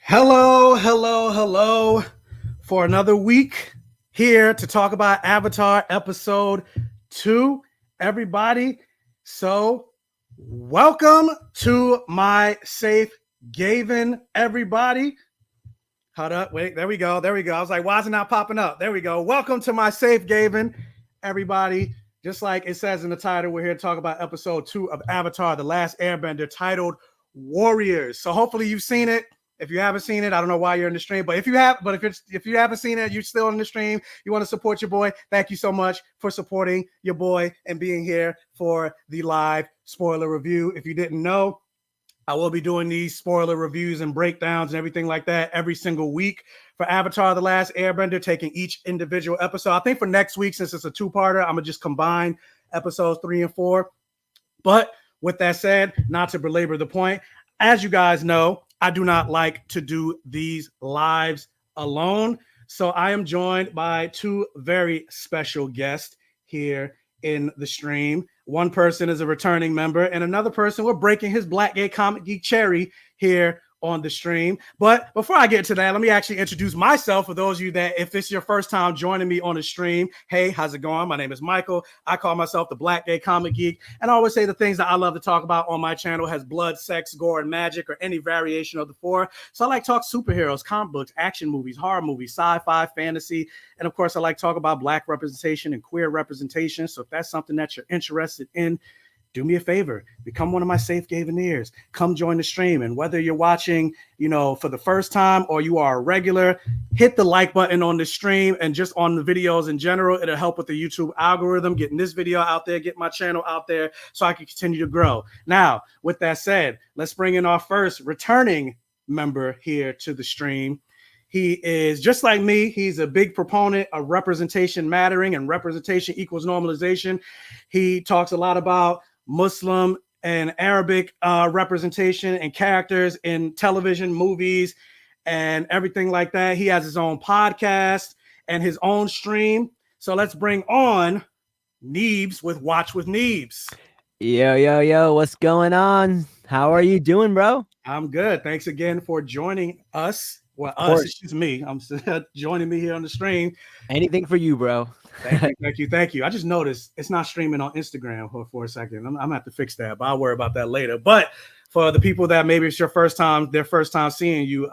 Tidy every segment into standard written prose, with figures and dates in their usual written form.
Hello for another week here to talk about Avatar episode 2, everybody. So, welcome to my Safe Gayven, everybody. Hold up, wait, there we go. I was like, why is it not popping up? There we go. Welcome to my Safe Gayven, everybody. Just like it says in the title, we're here to talk about episode 2 of Avatar the Last Airbender titled Warriors. So hopefully you've seen it. If you haven't seen it, I don't know why you're in the stream, but if you haven't seen it, you're still in the stream, you want to support your boy, thank you so much for supporting your boy and being here for the live spoiler review. If you didn't know, I will be doing these spoiler reviews and breakdowns and everything like that every single week for Avatar the Last Airbender, taking each individual episode. I think for next week, since it's a two-parter, I'm going to just combine episodes 3 and 4. But with that said, not to belabor the point, as you guys know, I do not like to do these lives alone. So I am joined by two very special guests here in the stream. One person is a returning member, and another person, we're breaking his Black Gay Comic Geek cherry here on the stream. But before I get to that, let me actually introduce myself for those of you that, if this is your first time joining me on the stream, hey, how's it going? My name is Michael. I call myself the Black Gay Comic Geek, and I always say the things that I love to talk about on my channel has blood, sex, gore, and magic, or any variation of the four. So I like to talk superheroes, comic books, action movies, horror movies, sci-fi, fantasy, and of course, I like to talk about Black representation and queer representation. So if that's something that you're interested in, do me a favor, become one of my Safe Gayveneers. Come join the stream. And whether you're watching, for the first time or you are a regular, hit the like button on the stream and just on the videos in general. It'll help with the YouTube algorithm, getting this video out there, get my channel out there so I can continue to grow. Now, with that said, let's bring in our first returning member here to the stream. He is just like me. He's a big proponent of representation mattering and representation equals normalization. He talks a lot about Muslim and Arabic representation and characters in television, movies, and everything like that. He has his own podcast and his own stream. So let's bring on Neebs with Watch with Neebs. Yo, what's going on? How are you doing, bro? I'm good. Thanks again for joining us. Well, us, excuse me. I'm joining me here on the stream. Anything for you, bro. Thank you. I just noticed it's not streaming on Instagram for a second. I'm gonna have to fix that, but I'll worry about that later. But for the people that maybe it's their first time seeing you,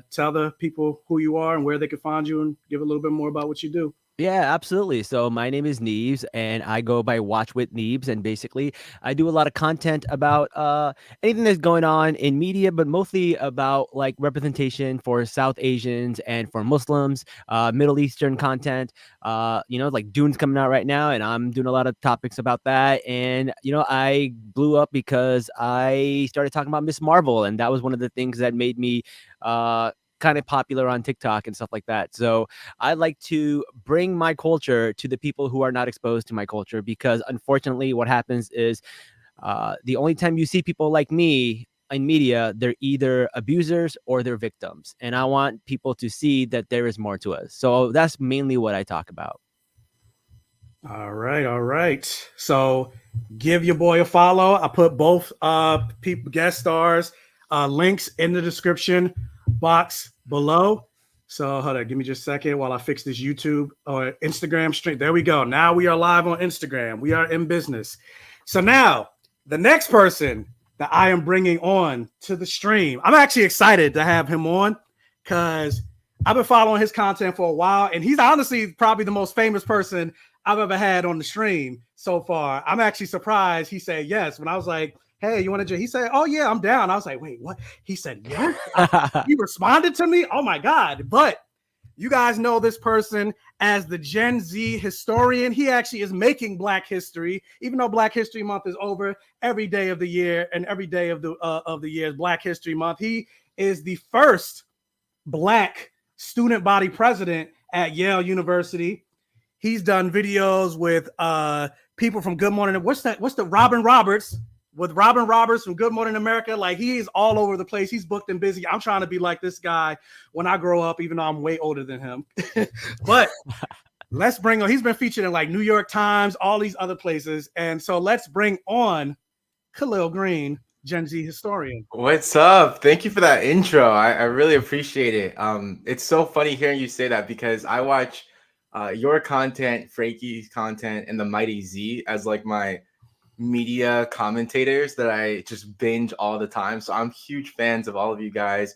tell the people who you are and where they can find you and give a little bit more about what you do. Yeah, absolutely. So my name is Neebs, and I go by Watch with Neebs, and basically I do a lot of content about anything that's going on in media, but mostly about like representation for South Asians and for Muslims, Middle Eastern content. Like Dune's coming out right now, and I'm doing a lot of topics about that. And I blew up because I started talking about Miss Marvel, and that was one of the things that made me kind of popular on TikTok and stuff like that. So I like to bring my culture to the people who are not exposed to my culture, because unfortunately what happens is the only time you see people like me in media, they're either abusers or they're victims. And I want people to see that there is more to us. So that's mainly what I talk about. All right. So give your boy a follow. I put both guest stars links in the description box below. So hold on, give me just a second while I fix this YouTube or Instagram stream. There we go. Now we are live on Instagram. We are in business. So now the next person that I am bringing on to the stream, I'm actually excited to have him on because I've been following his content for a while, and he's honestly probably the most famous person I've ever had on the stream so far. I'm actually surprised he said yes when I was like, hey, you want to join? He said, oh, yeah, I'm down. I was like, wait, what? He said, yes. He responded to me. Oh, my God. But you guys know this person as the Gen Z historian. He actually is making Black history, even though Black History Month is over. Every day of the year and every day of the year is Black History Month. He is the first Black student body president at Yale University. He's done videos with people from Good Morning. What's the Robin Roberts? With Robin Roberts from Good Morning America. Like, he is all over the place. He's booked and busy. I'm trying to be like this guy when I grow up, even though I'm way older than him. But let's bring on, he's been featured in like New York Times, all these other places. And so let's bring on Kahlil Green Gen Z historian. What's up? Thank you for that intro. I really appreciate it. It's so funny hearing you say that because I watch your content, Frankie's content, and the Mighty Z as like my media commentators that I just binge all the time. So I'm huge fans of all of you guys,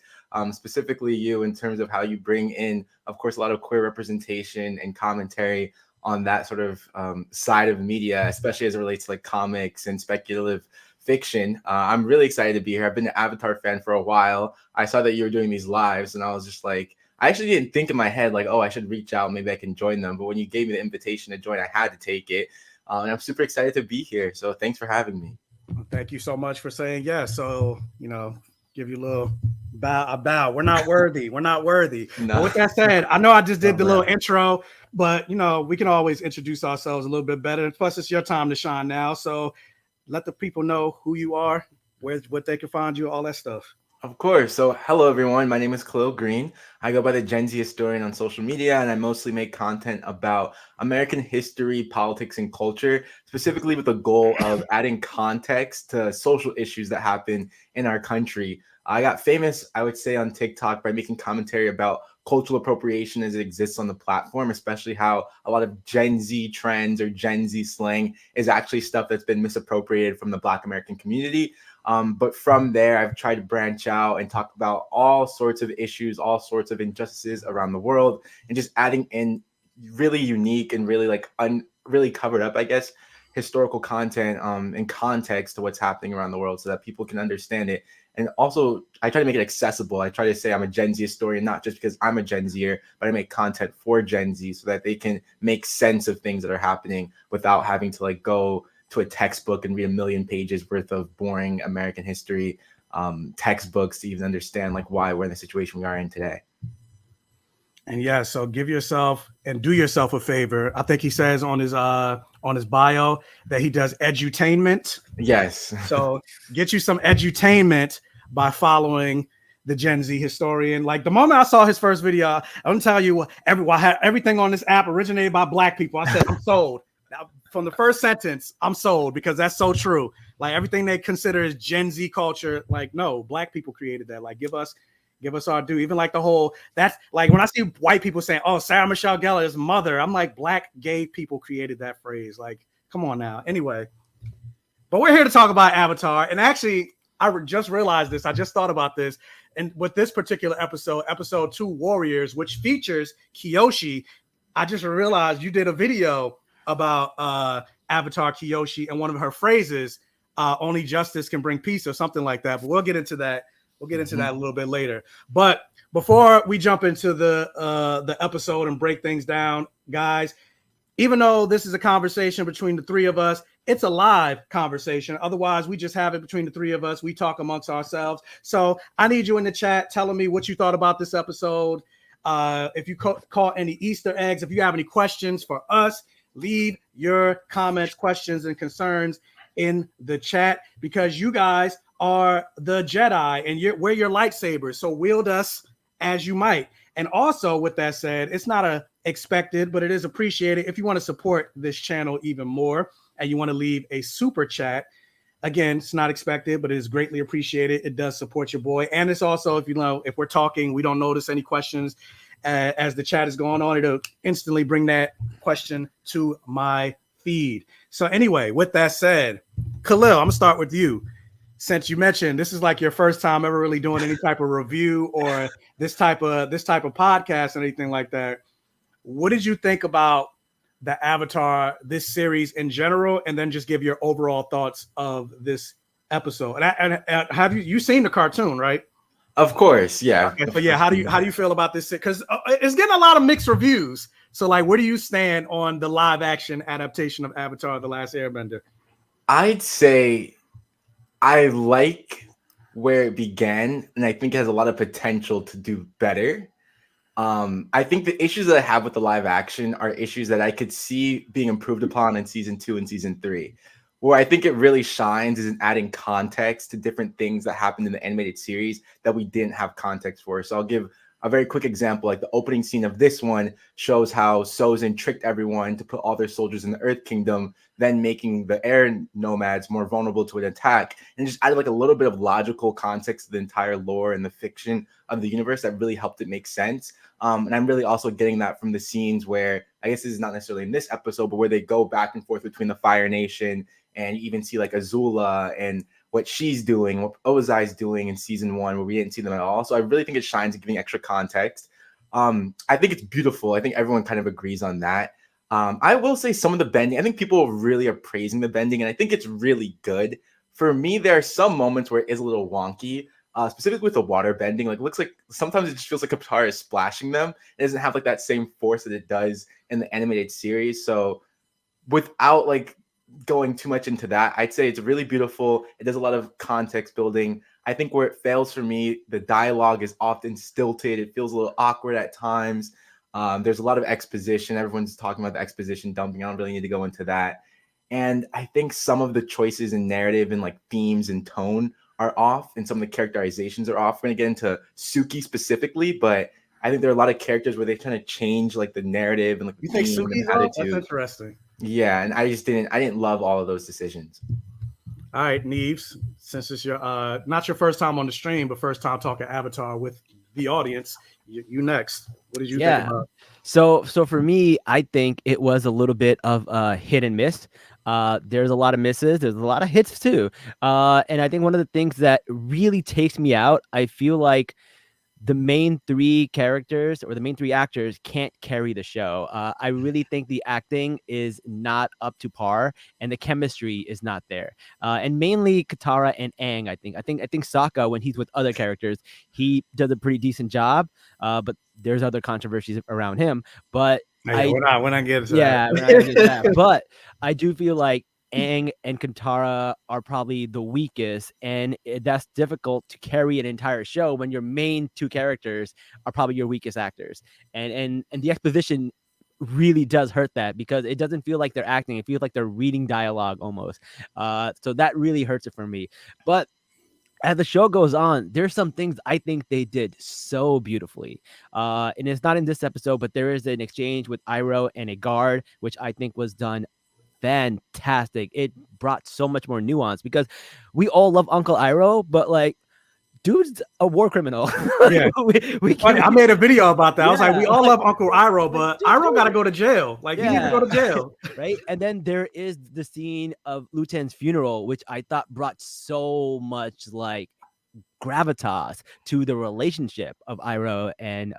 specifically you in terms of how you bring in, of course, a lot of queer representation and commentary on that sort of side of media, especially as it relates to like comics and speculative fiction. I'm really excited to be here. I've been an Avatar fan for a while. I saw that you were doing these lives, and I was just like, I actually didn't think in my head like, oh, I should reach out, maybe I can join them. But when you gave me the invitation to join, I had to take it. And I'm super excited to be here. So thanks for having me. Thank you so much for saying yes. So, give you a little bow. We're not worthy. We're not worthy. No. But with that said, I know I just did the little intro, but we can always introduce ourselves a little bit better. And plus, it's your time to shine now. So let the people know who you are, what they can find you, all that stuff. Of course. So, hello everyone. My name is Kahlil Green. I go by the Gen Z historian on social media, and I mostly make content about American history, politics, and culture, specifically with the goal of adding context to social issues that happen in our country. I got famous, I would say, on TikTok by making commentary about cultural appropriation as it exists on the platform, especially how a lot of Gen Z trends or Gen Z slang is actually stuff that's been misappropriated from the Black American community. But from there, I've tried to branch out and talk about all sorts of issues, all sorts of injustices around the world, and just adding in really unique and really really covered up, I guess, historical content and context to what's happening around the world so that people can understand it. And also, I try to make it accessible. I try to say I'm a Gen Z historian, not just because I'm a Gen Zer, but I make content for Gen Z so that they can make sense of things that are happening without having to like go to a textbook and read a million pages worth of boring American history textbooks to even understand like why we're in the situation we are in today. And yeah, so give yourself and do yourself a favor. I think he says on his bio that he does edutainment. Yes. So get you some edutainment by following the Gen Z historian. Like the moment I saw his first video, I'm gonna tell you everything on this app originated by Black people. I said I'm sold. Now, from the first sentence, I'm sold because that's so true. Like everything they consider as Gen Z culture, like no, Black people created that. Like give us our due. Even like the whole, that's like when I see white people saying, oh, Sarah Michelle Gellar's mother, I'm like, Black gay people created that phrase. Like, come on now. Anyway, but we're here to talk about Avatar. And actually, I just realized this. I just thought about this. And with this particular episode 2 Warriors, which features Kyoshi, I just realized you did a video about Avatar Kyoshi, and one of her phrases, only justice can bring peace or something like that. But we'll get into that. We'll get into that a little bit later. But before we jump into the episode and break things down, guys, even though this is a conversation between the three of us, it's a live conversation. Otherwise, we just have it between the three of us. We talk amongst ourselves. So I need you in the chat telling me what you thought about this episode. If you caught any Easter eggs, if you have any questions for us, leave your comments, questions, and concerns in the chat, because you guys are the Jedi and we're your lightsabers. So wield us as you might. And also, with that said, it's not expected, but it is appreciated if you want to support this channel even more and you want to leave a super chat. Again, it's not expected, but it is greatly appreciated. It does support your boy. And it's also, if we're talking, we don't notice any questions as the chat is going on, it'll instantly bring that question to my feed. So anyway, with that said, Kahlil, I'm gonna start with you. Since you mentioned this is like your first time ever really doing any type of review or this type of podcast or anything like that, what did you think about the Avatar, this series in general, and then just give your overall thoughts of this episode? And have you seen the cartoon, right? Of course, yeah. Okay, but yeah, how do you feel about this? Because it's getting a lot of mixed reviews. So, like, where do you stand on the live action adaptation of Avatar: The Last Airbender? I'd say I like where it began, and I think it has a lot of potential to do better. I think the issues that I have with the live action are issues that I could see being improved upon in season 2 and season 3. Where I think it really shines is in adding context to different things that happened in the animated series that we didn't have context for. So I'll give a very quick example, like the opening scene of this one shows how Sozin tricked everyone to put all their soldiers in the Earth Kingdom, then making the air nomads more vulnerable to an attack, and just added like a little bit of logical context to the entire lore and the fiction of the universe that really helped it make sense. And I'm really also getting that from the scenes where, I guess this is not necessarily in this episode, but where they go back and forth between the Fire Nation, and you even see like Azula and what she's doing, what Ozai's doing in season 1, where we didn't see them at all. So I really think it shines in giving extra context. I think it's beautiful. I think everyone kind of agrees on that. I will say some of the bending, I think people really are praising the bending, and I think it's really good. For me, there are some moments where it is a little wonky, specifically with the water bending. Like, it looks like sometimes it just feels like Katara is splashing them. It doesn't have like that same force that it does in the animated series. So without like going too much into that, I'd say it's really beautiful. It does a lot of context building. I think where it fails for me, the dialogue is often stilted. It feels a little awkward at times. There's a lot of exposition. Everyone's talking about the exposition dumping. I don't really need to go into that. And I think some of the choices in narrative and like themes and tone are off, and some of the characterizations are off. We're going to get into Suki specifically, but I think there are a lot of characters where they kind of change like the narrative and like the You think theme and Suki's off? That's attitude. interesting. Yeah, and I didn't love all of those decisions. All right, Neves, since it's your not your first time on the stream, but first time talking Avatar with the audience, you next. What did you think about? So for me, I think it was a little bit of a hit and miss. There's a lot of misses. There's a lot of hits too. And I think one of the things that really takes me out, I feel like the main 3 characters or the main 3 actors can't carry the show. I really think the acting is not up to par, and the chemistry is not there. And mainly Katara and Aang. I think Sokka, when he's with other characters, he does a pretty decent job. But there's other controversies around him. But we're not getting to that. We're not gonna get to that. But I do feel like Aang and Katara are probably the weakest, and that's difficult to carry an entire show when your main 2 characters are probably your weakest actors. And the exposition really does hurt that, because it doesn't feel like they're acting. It feels like they're reading dialogue almost. So that really hurts it for me. But as the show goes on, there's some things I think they did so beautifully. And it's not in this episode, but there is an exchange with Iroh and a guard, which I think was done fantastic. It brought so much more nuance, because we all love Uncle Iroh, but like, dude's a war criminal. Yeah, I made a video about that. I was like, we all love Uncle Iroh, but Iroh got to go to jail. Like, he needs to go to jail, right? And then there is the scene of Luten's funeral, which I thought brought so much like gravitas to the relationship of Iroh and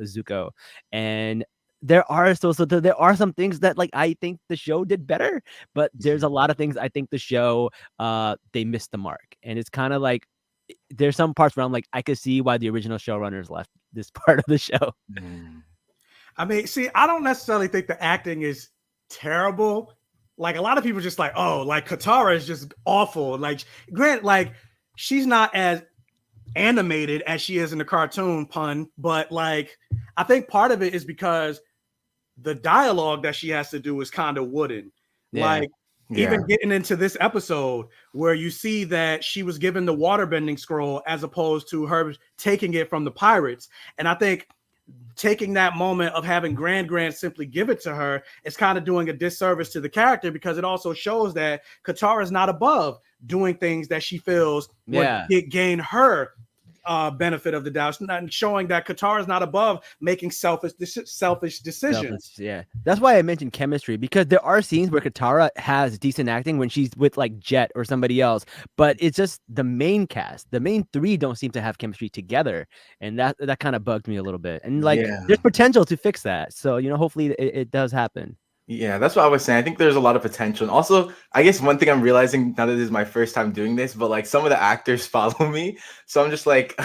Zuko. And there are there are some things that like I think the show did better, but there's a lot of things I think the show they missed the mark. And it's kind of like there's some parts where I'm like, I could see why the original showrunners left this part of the show. I mean, see, I don't necessarily think the acting is terrible. Like, a lot of people just like, oh, like Katara is just awful. Like, Grant, like, she's not as animated as she is in the cartoon, pun, but like, I think part of it is because the dialogue that she has to do is kind of wooden. Like, even getting into this episode where you see that she was given the waterbending scroll as opposed to her taking it from the pirates. And I think taking that moment of having Grand simply give it to her is kind of doing a disservice to the character, because it also shows that Katara is not above doing things that she feels would gain her benefit of the doubt, and showing that Katara is not above making selfish decisions. Yeah, that's why I mentioned chemistry, because there are scenes where Katara has decent acting when she's with like Jet or somebody else, but it's just the main cast, the main 3 don't seem to have chemistry together, and that kind of bugged me a little bit. And like, there's potential to fix that, so hopefully it does happen. Yeah, that's what I was saying. I think there's a lot of potential. And also, I guess one thing I'm realizing now that this is my first time doing this, but like some of the actors follow me. So I'm just like,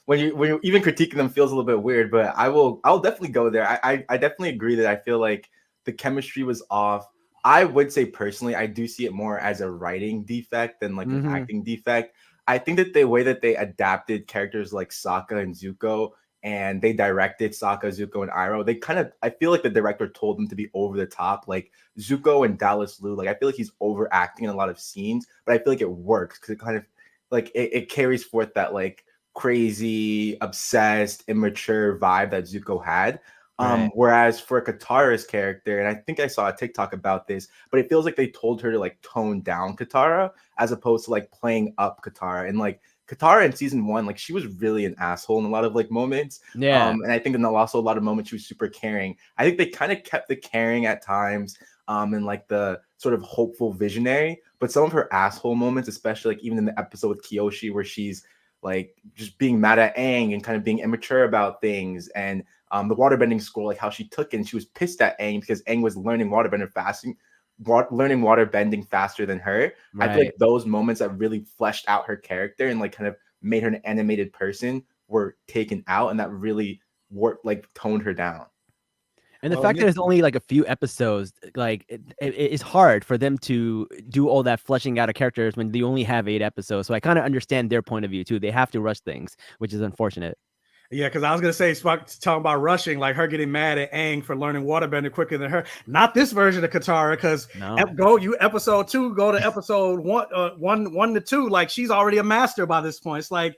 when you're even critiquing them feels a little bit weird, but I'll definitely go there. I definitely agree that I feel like the chemistry was off. I would say personally, I do see it more as a writing defect than like an acting defect. I think that the way that they adapted characters like Sokka and Zuko, and they directed Sokka, Zuko, and Iroh, they kind of, I feel like the director told them to be over the top. Like Zuko and Dallas Liu, like I feel like he's overacting in a lot of scenes, but I feel like it works because it kind of like it carries forth that like crazy, obsessed, immature vibe that Zuko had. Right. Whereas for Katara's character, and I think I saw a TikTok about this, but it feels like they told her to like tone down Katara as opposed to like playing up Katara. And like Katara in season 1, like she was really an asshole in a lot of like moments. Yeah. And I think in also a lot of moments she was super caring. I think they kind of kept the caring at times, and like the sort of hopeful visionary, but some of her asshole moments, especially like even in the episode with Kyoshi where she's like just being mad at Aang and kind of being immature about things, and the waterbending scroll, like how she took it and she was pissed at Aang because Aang was learning learning waterbending faster than her. Right. I feel like those moments that really fleshed out her character and like kind of made her an animated person were taken out, and that really toned her down. And the fact that it's only like a few episodes, like it's hard for them to do all that fleshing out of characters when they only have 8 episodes. So I kind of understand their point of view too. They have to rush things, which is unfortunate. Yeah, because I was gonna say, talking about rushing, like her getting mad at Aang for learning waterbender quicker than her. Not this version of Katara, because episode 2, go to episode 1 to 2. Like she's already a master by this point. It's like,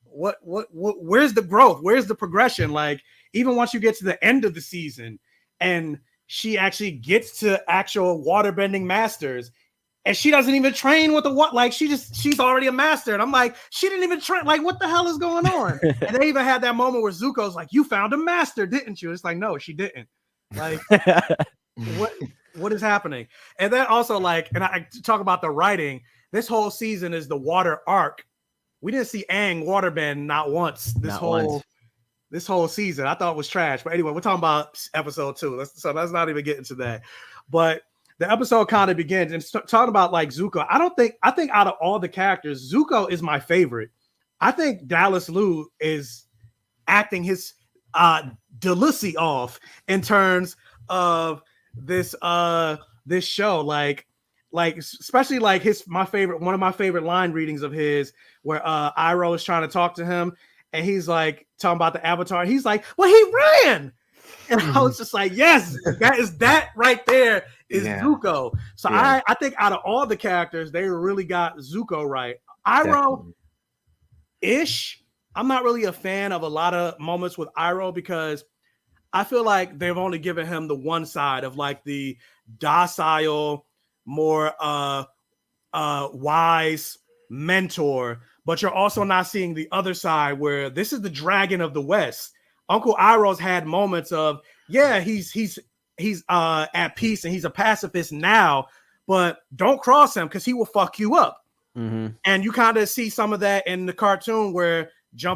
what? Where's the growth? Where's the progression? Like even once you get to the end of the season, and she actually gets to actual waterbending masters. And she doesn't even train with the what, like she's already a master. And I'm like, she didn't even train. Like, what the hell is going on? And they even had that moment where Zuko's like, you found a master, didn't you? It's like, no, she didn't. Like, what is happening? And then also, like, and I talk about the writing, this whole season is the water arc. We didn't see Aang waterbend not once this whole season. I thought it was trash. But anyway, we're talking about episode 2. So let's not even get into that. But the episode kind of begins and talking about like Zuko. I think out of all the characters, Zuko is my favorite. I think Dallas Liu is acting his delucy off in terms of this show. Like especially like one of my favorite line readings of his where Iroh is trying to talk to him and he's like talking about the Avatar. He's like, well, he ran. And I was just like, yes, that right there is Zuko. So I think out of all the characters, they really got Zuko right. Iroh-ish. I'm not really a fan of a lot of moments with Iroh because I feel like they've only given him the one side of like the docile, more wise mentor, but you're also not seeing the other side where this is the dragon of the West. Uncle Iroh's had moments of, he's at peace and he's a pacifist now, but don't cross him because he will fuck you up. Mm-hmm. And you kind of see some of that in the cartoon where I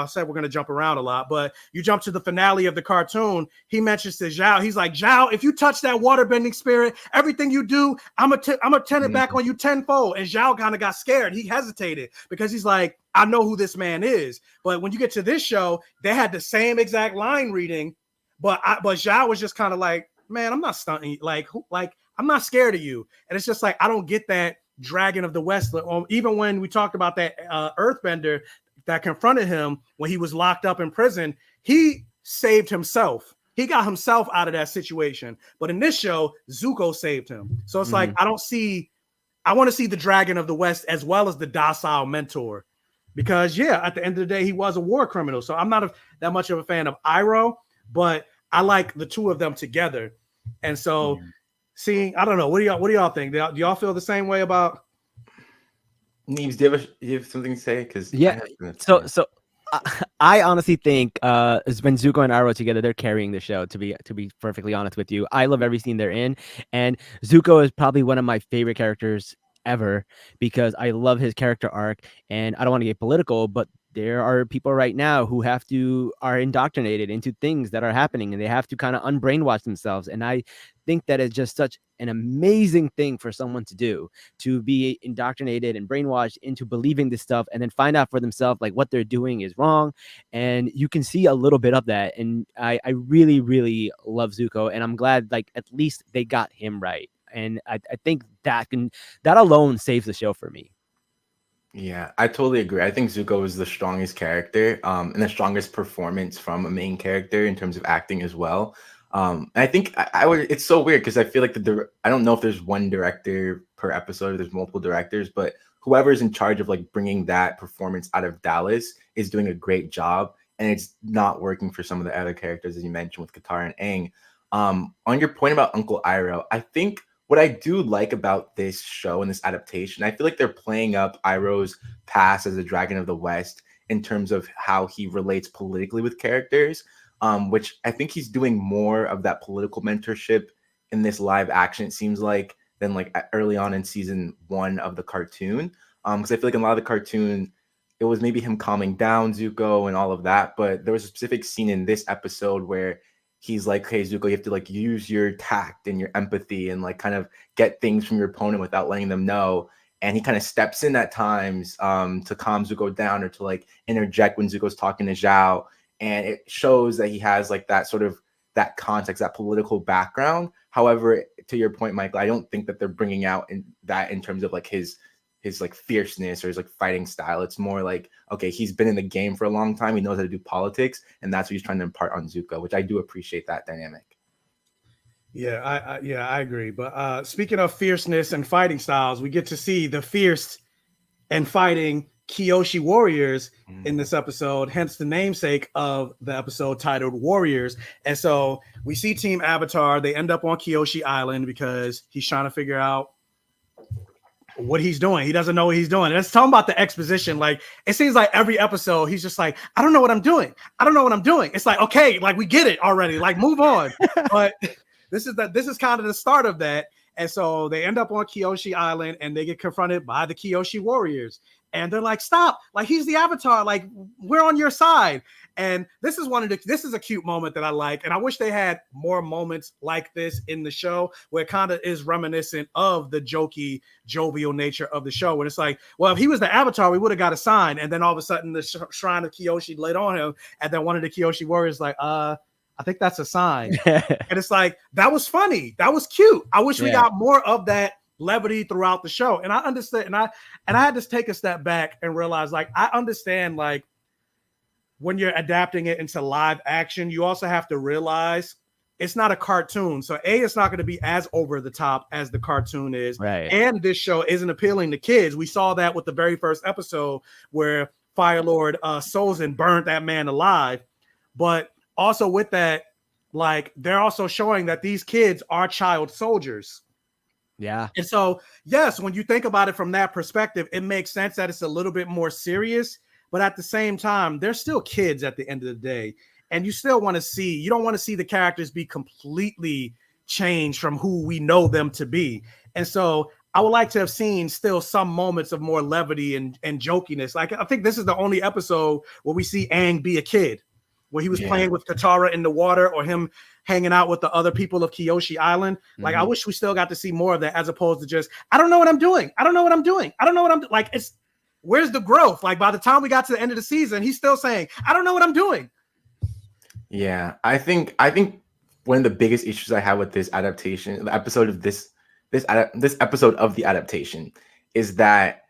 said we're going to jump around a lot, but you jump to the finale of the cartoon. He mentions to Zhao, he's like, Zhao, if you touch that waterbending spirit, everything you do, I'm going to turn it back on you tenfold. And Zhao kind of got scared. He hesitated because he's like, I know who this man is. But when you get to this show, they had the same exact line reading, but Zhao was just kind of like, man, I'm not stunting. Like I'm not scared of you. And it's just like, I don't get that dragon of the West. Even when we talked about that earthbender that confronted him when he was locked up in prison, he saved himself. He got himself out of that situation. But in this show, Zuko saved him. So it's like, I want to see the dragon of the West as well as the docile mentor. Because at the end of the day, he was a war criminal. So I'm not that much of a fan of Iroh, but I like the two of them together. And so I don't know. What do y'all think? Do y'all feel the same way about? Neves, do you have something to say? Because so I honestly think when Zuko and Iroh together, they're carrying the show. To be perfectly honest with you, I love every scene they're in, and Zuko is probably one of my favorite characters ever because I love his character arc. And I don't want to get political, but there are people right now who are indoctrinated into things that are happening, and they have to kind of unbrainwash themselves. And I think that is just such an amazing thing for someone to do, to be indoctrinated and brainwashed into believing this stuff and then find out for themselves like what they're doing is wrong. And you can see a little bit of that. And I really, really love Zuko, and I'm glad like at least they got him right. And I think that alone saves the show for me. Yeah, I totally agree. I think Zuko is the strongest character, and the strongest performance from a main character in terms of acting as well. And I think I would. It's so weird because I feel like I don't know if there's one director per episode or there's multiple directors, but whoever's in charge of like bringing that performance out of Dallas is doing a great job, and it's not working for some of the other characters, as you mentioned with Katara and Aang. On your point about Uncle Iroh, I think what I do like about this show and this adaptation, I feel like they're playing up Iroh's past as a Dragon of the West in terms of how he relates politically with characters, which I think he's doing more of that political mentorship in this live action, it seems like, than like early on in season 1 of the cartoon. Because I feel like in a lot of the cartoon, it was maybe him calming down Zuko and all of that. But there was a specific scene in this episode where he's like, hey, Zuko, you have to like use your tact and your empathy and like kind of get things from your opponent without letting them know. And he kind of steps in at times to calm Zuko down or to like interject when Zuko's talking to Zhao. And it shows that he has like that sort of that context, that political background. However, to your point, Michael, I don't think that they're bringing out in terms of like his like fierceness or his like fighting style. It's more like, okay, he's been in the game for a long time. He knows how to do politics, and that's what he's trying to impart on Zuko, which I do appreciate that dynamic. Yeah, I agree. But speaking of fierceness and fighting styles, we get to see the fierce and fighting Kyoshi Warriors in this episode, hence the namesake of the episode titled Warriors. And so we see Team Avatar. They end up on Kyoshi Island because he's trying to figure out what he's doing. He doesn't know what he's doing. And let's talk about the exposition. Like, it seems like every episode he's just like, I don't know what I'm doing. I don't know what I'm doing. It's like, okay, like we get it already. Like, move on. But this is kind of the start of that. And so they end up on Kyoshi Island and they get confronted by the Kyoshi Warriors. And they're like, stop, like he's the Avatar, like we're on your side. And this is a cute moment that I like. And I wish they had more moments like this in the show where it kind of is reminiscent of the jokey, jovial nature of the show. When it's like, well, if he was the Avatar, we would have got a sign. And then all of a sudden the shrine of Kyoshi laid on him. And then one of the Kyoshi Warriors like, I think that's a sign. And it's like, that was funny. That was cute. I wish we got more of that levity throughout the show. And I understand. And I had to take a step back and realize, like, I understand, like, when you're adapting it into live action, you also have to realize it's not a cartoon. So it's not going to be as over the top as the cartoon is. Right. And this show isn't appealing to kids. We saw that with the very first episode where Fire Lord Sozin burned that man alive. But also with that, like, they're also showing that these kids are child soldiers. Yeah. And so, yes, when you think about it from that perspective, it makes sense that it's a little bit more serious. But at the same time, they're still kids at the end of the day. And you still want to see, you don't want to see the characters be completely changed from who we know them to be. And so I would like to have seen still some moments of more levity and jokiness. Like, I think this is the only episode where we see Aang be a kid, where he was playing with Katara in the water or him hanging out with the other people of Kyoshi Island. Like, I wish we still got to see more of that as opposed to just, I don't know what I'm doing. I don't know what I'm doing. I don't know what I'm doing. Like, it's, where's the growth? Like, by the time we got to the end of the season, he's still saying, I don't know what I'm doing. Yeah, I think one of the biggest issues I have with this adaptation, the episode of this episode of the adaptation, is that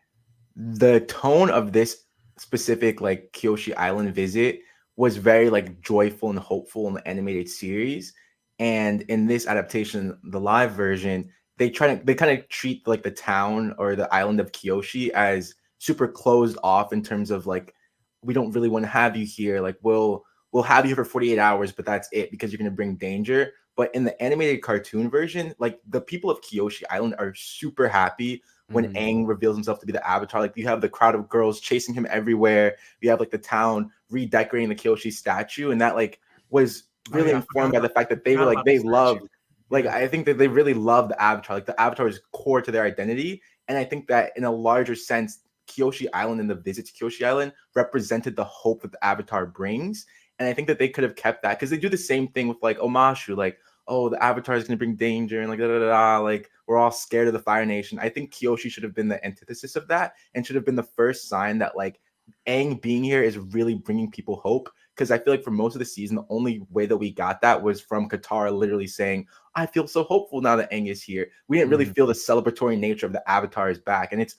the tone of this specific like Kyoshi Island visit was very like joyful and hopeful in the animated series, and in this adaptation, the live version, they kind of treat like the town or the island of Kyoshi as super closed off in terms of like, we don't really want to have you here. Like, we'll have you for 48 hours, but that's it because you're going to bring danger. But in the animated cartoon version, like, the people of Kyoshi Island are super happy when Aang reveals himself to be the Avatar. Like, you have the crowd of girls chasing him everywhere. You have like the town redecorating the Kyoshi statue. And that like was really informed by the fact that they were like, they loved, like, I think that they really love the Avatar. Like, the Avatar is core to their identity. And I think that in a larger sense, Kyoshi Island and the visit to Kyoshi Island represented the hope that the Avatar brings. And I think that they could have kept that, because they do the same thing with like Omashu, like, oh, the Avatar is going to bring danger and like, like, we're all scared of the Fire Nation. I think Kyoshi should have been the antithesis of that and should have been the first sign that like Aang being here is really bringing people hope. Because I feel like for most of the season, the only way that we got that was from Katara literally saying, I feel so hopeful now that Aang is here. We didn't really feel the celebratory nature of the Avatar is back. And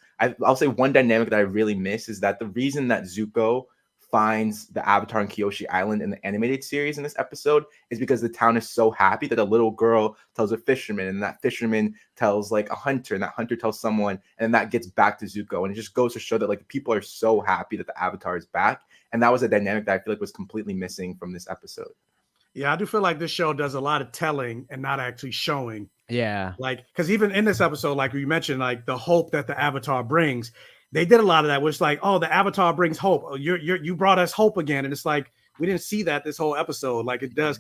I'll say one dynamic that I really miss is that the reason that Zuko finds the Avatar on Kyoshi Island in the animated series in this episode is because the town is so happy that a little girl tells a fisherman, and that fisherman tells like a hunter, and that hunter tells someone, and that gets back to Zuko. And it just goes to show that like people are so happy that the Avatar is back. And that was a dynamic that I feel like was completely missing from this episode. Yeah, I do feel like this show does a lot of telling and not actually showing. Yeah. Like, because even in this episode, like we mentioned, like the hope that the Avatar brings, they did a lot of that, which like, oh, the Avatar brings hope. Oh, you brought us hope again. And it's like, we didn't see that this whole episode. Like it does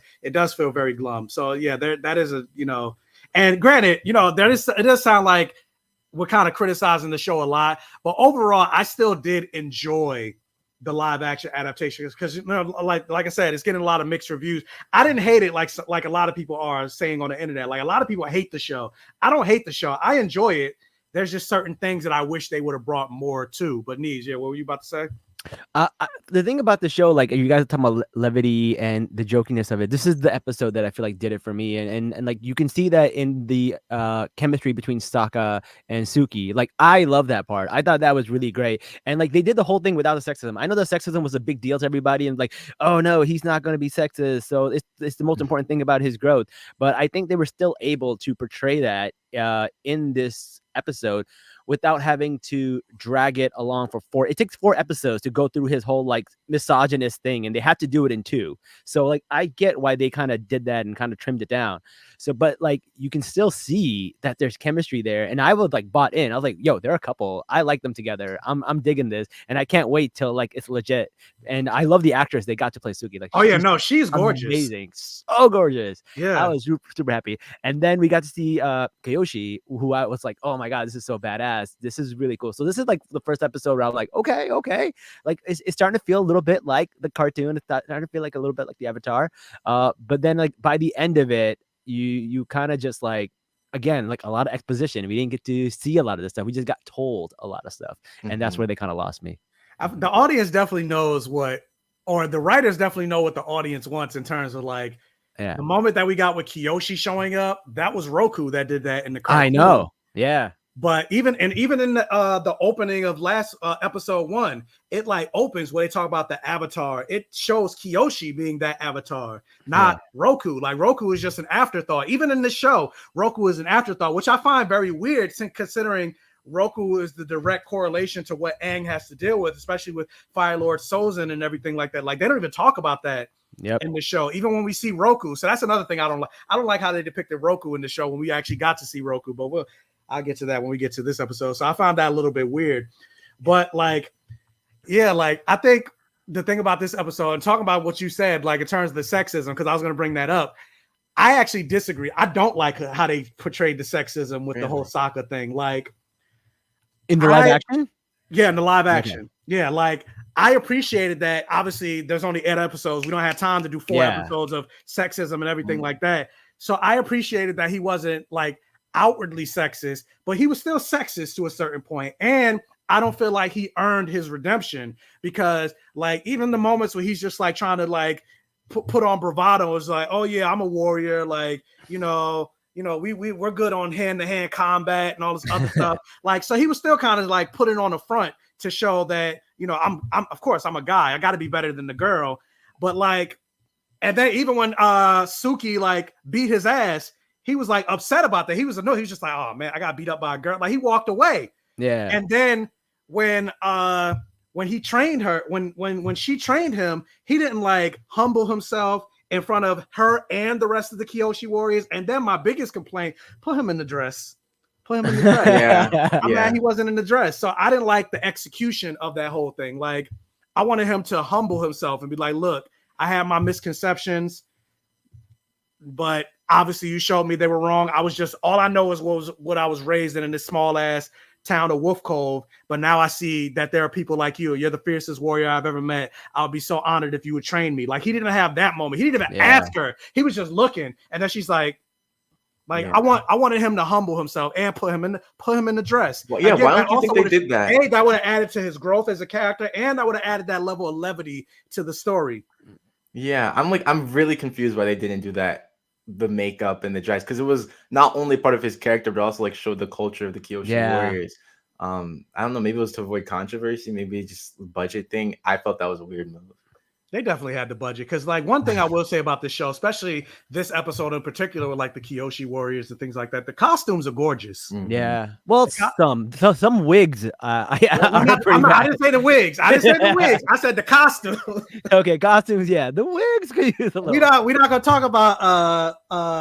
feel very glum. So yeah, that is a, and granted, it does sound like we're kind of criticizing the show a lot, but overall, I still did enjoy the live action adaptation because like I said, it's getting a lot of mixed reviews. I didn't hate it like a lot of people are saying on the internet. Like a lot of people hate the show. I don't hate the show. I enjoy it. There's just certain things that I wish they would have brought more to. But Nees, what were you about to say? The thing about the show, like you guys are talking about levity and the jokiness of it, this is the episode that I feel like did it for me, and like you can see that in the chemistry between Sokka and Suki. Like I love that part. I thought that was really great, and like they did the whole thing without the sexism. I know the sexism was a big deal to everybody, and like, oh no, he's not going to be sexist, so it's the most important thing about his growth. But I think they were still able to portray that in this episode without having to drag it along for it takes 4 episodes to go through his whole like misogynist thing, and they have to do it in 2. So like I get why they kind of did that and kind of trimmed it down. So but like you can still see that there's chemistry there, and I was like bought in. I was like, yo, they're a couple. I like them together. I'm digging this, and I can't wait till like it's legit. And I love the actress they got to play Suki. Like, oh yeah, no, she's gorgeous, amazing, so gorgeous. Yeah, I was super, super happy. And then we got to see Kyoshi, who I was like, oh my god, this is so badass. This is really cool. So this is like the first episode where I'm like, okay, like it's starting to feel a little bit like the cartoon. It's starting to feel like a little bit like the Avatar. But then like by the end of it, you kind of just like, again, like a lot of exposition. We didn't get to see a lot of this stuff. We just got told a lot of stuff, and that's where they kind of lost me. The audience definitely knows or the writers definitely know what the audience wants in terms of like, the moment that we got with Kyoshi showing up, that was Roku that did that in the cartoon. I know, yeah. But even in the opening of last episode 1, it like opens where they talk about the Avatar. It shows Kyoshi being that Avatar, not Roku. Like Roku is just an afterthought. Even in the show, Roku is an afterthought, which I find very weird considering Roku is the direct correlation to what Aang has to deal with, especially with Fire Lord Sozin and everything like that. Like they don't even talk about that in the show, even when we see Roku. So that's another thing I don't like. I don't like how they depicted Roku in the show when we actually got to see Roku, but I'll get to that when we get to this episode. So I found that a little bit weird. But like, yeah, like I think the thing about this episode and talking about what you said, like in terms of the sexism, because I was going to bring that up, I actually disagree. I don't like how they portrayed the sexism with the whole Sokka thing. Like in the live action? Yeah, in the live action. Okay. Yeah, like I appreciated that. Obviously, there's only 8 episodes. We don't have time to do 4 episodes of sexism and everything like that. So I appreciated that he wasn't like outwardly sexist, but he was still sexist to a certain point. And I don't feel like he earned his redemption because like even the moments where he's just like trying to like put on bravado is like, oh yeah, I'm a warrior, like we're good on hand-to-hand combat and all this other stuff. Like, so he was still kind of like putting on a front to show that, I'm of course I'm a guy, I got to be better than the girl. But like, and then even when Suki like beat his ass, he was like upset about that. He was just like, oh man, I got beat up by a girl. Like he walked away. Yeah. And then when he trained her, when she trained him, he didn't like humble himself in front of her and the rest of the Kyoshi Warriors. And then my biggest complaint, put him in the dress. Put him in the dress. I'm mad he wasn't in the dress. So I didn't like the execution of that whole thing. Like I wanted him to humble himself and be like, look, I had my misconceptions, but obviously you showed me they were wrong. I was just, all I know is what I was raised in this small ass town of Wolf Cove. But now I see that there are people like you. You're the fiercest warrior I've ever met. I'll be so honored if you would train me. Like he didn't have that moment. He didn't even ask her. He was just looking. And then she's like, I wanted him to humble himself and put him in the dress. Well, yeah, why don't you think they did that? That would have added to his growth as a character, and that would have added that level of levity to the story. Yeah, I'm really confused why they didn't do that, the makeup and the dress, because it was not only part of his character, but also like showed the culture of the Kyoshi Warriors. I don't know, maybe it was to avoid controversy, maybe just budget thing. I felt that was a weird move. They definitely had the budget because, like, one thing I will say about this show, especially this episode in particular, with like the Kyoshi Warriors and things like that, the costumes are gorgeous. Yeah, well, some wigs. I didn't say the wigs. I said the costume. Okay, costumes. Yeah, the wigs could use a little. We're not gonna talk about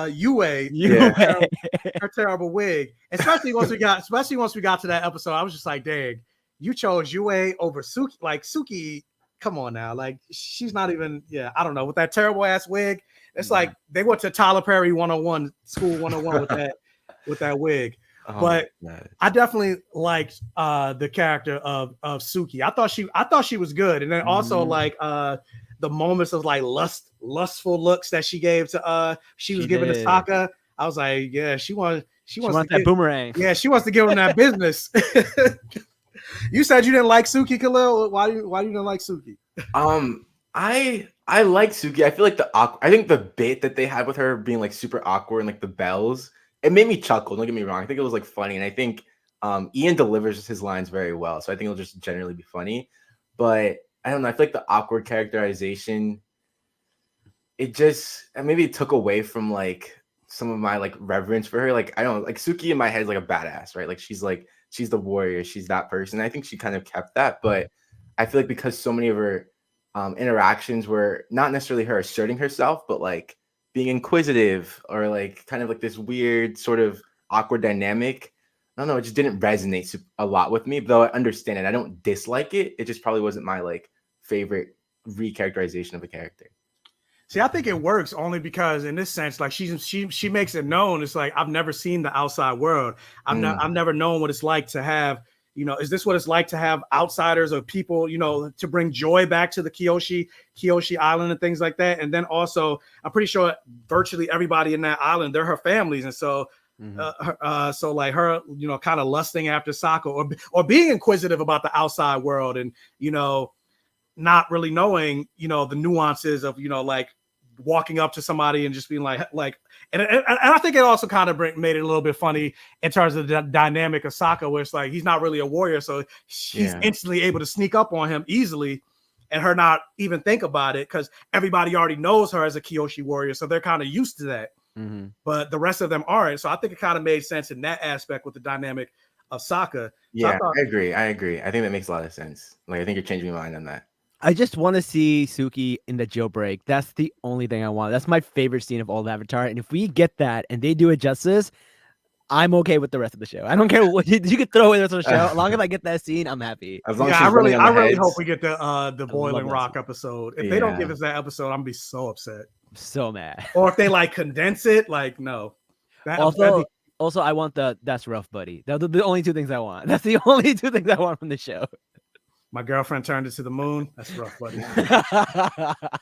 Yue. Her terrible wig. Especially once we got to that episode, I was just like, dang, you chose Yue over Suki. Like Suki. Come on now, like she's not even. Yeah, I don't know, with that terrible ass wig. It's like they went to Tyler Perry 101 school 101 with that wig. But I definitely liked the character of Suki. I thought she was good, and then also like the moments of like lustful looks that she gave to she was giving to Sokka. I was like, yeah, she wants that boomerang. Yeah, she wants to give him that business. You said you didn't like Suki, Kahlil. Why you didn't like Suki? I like Suki. I feel like I think the bit that they had with her being like super awkward and like the bells, it made me chuckle. Don't get me wrong. I think it was like funny, and I think Ian delivers his lines very well. So I think it'll just generally be funny. But I don't know. I feel like the awkward characterization, it just maybe it took away from like some of my like reverence for her. Like I don't know, like Suki in my head is like a badass, right? Like she's the warrior. She's that person. I think she kind of kept that, but I feel like because so many of her interactions were not necessarily her asserting herself, but like being inquisitive or like kind of like this weird sort of awkward dynamic. I don't know. It just didn't resonate a lot with me, though I understand it. I don't dislike it. It just probably wasn't my like favorite recharacterization of a character. See, I think it works only because in this sense, like she makes it known. It's like, I've never seen the outside world. I've never known what it's like to have, is this what it's like to have outsiders or people, to bring joy back to the Kyoshi Island and things like that. And then also, I'm pretty sure virtually everybody in that island, they're her families. And so, so like her, kind of lusting after Sokka or being inquisitive about the outside world and, not really knowing, the nuances of, like walking up to somebody and just being like, and I think it also kind of made it a little bit funny in terms of the dynamic of Sokka, where it's like, he's not really a warrior. So she's instantly able to sneak up on him easily and her not even think about it because everybody already knows her as a Kyoshi warrior. So they're kind of used to that. But the rest of them aren't. So I think it kind of made sense in that aspect with the dynamic of Sokka. Yeah, so I agree. I think that makes a lot of sense. Like, I think you're changing my mind on that. I just want to see Suki in the jailbreak. That's the only thing I want. That's my favorite scene of all of Avatar. And if we get that and they do it justice, I'm okay with the rest of the show. I don't care what you could throw away the rest of the show. As long as I get that scene, I'm happy. I really hope we get the Boiling Rock episode. If they don't give us that episode, I'm gonna be so upset. I'm so mad. Or if they like condense it, like no. Also, I want that's rough, buddy. Those are the only two things I want. That's the only two things I want from the show. My girlfriend turned it to the moon. That's rough, buddy.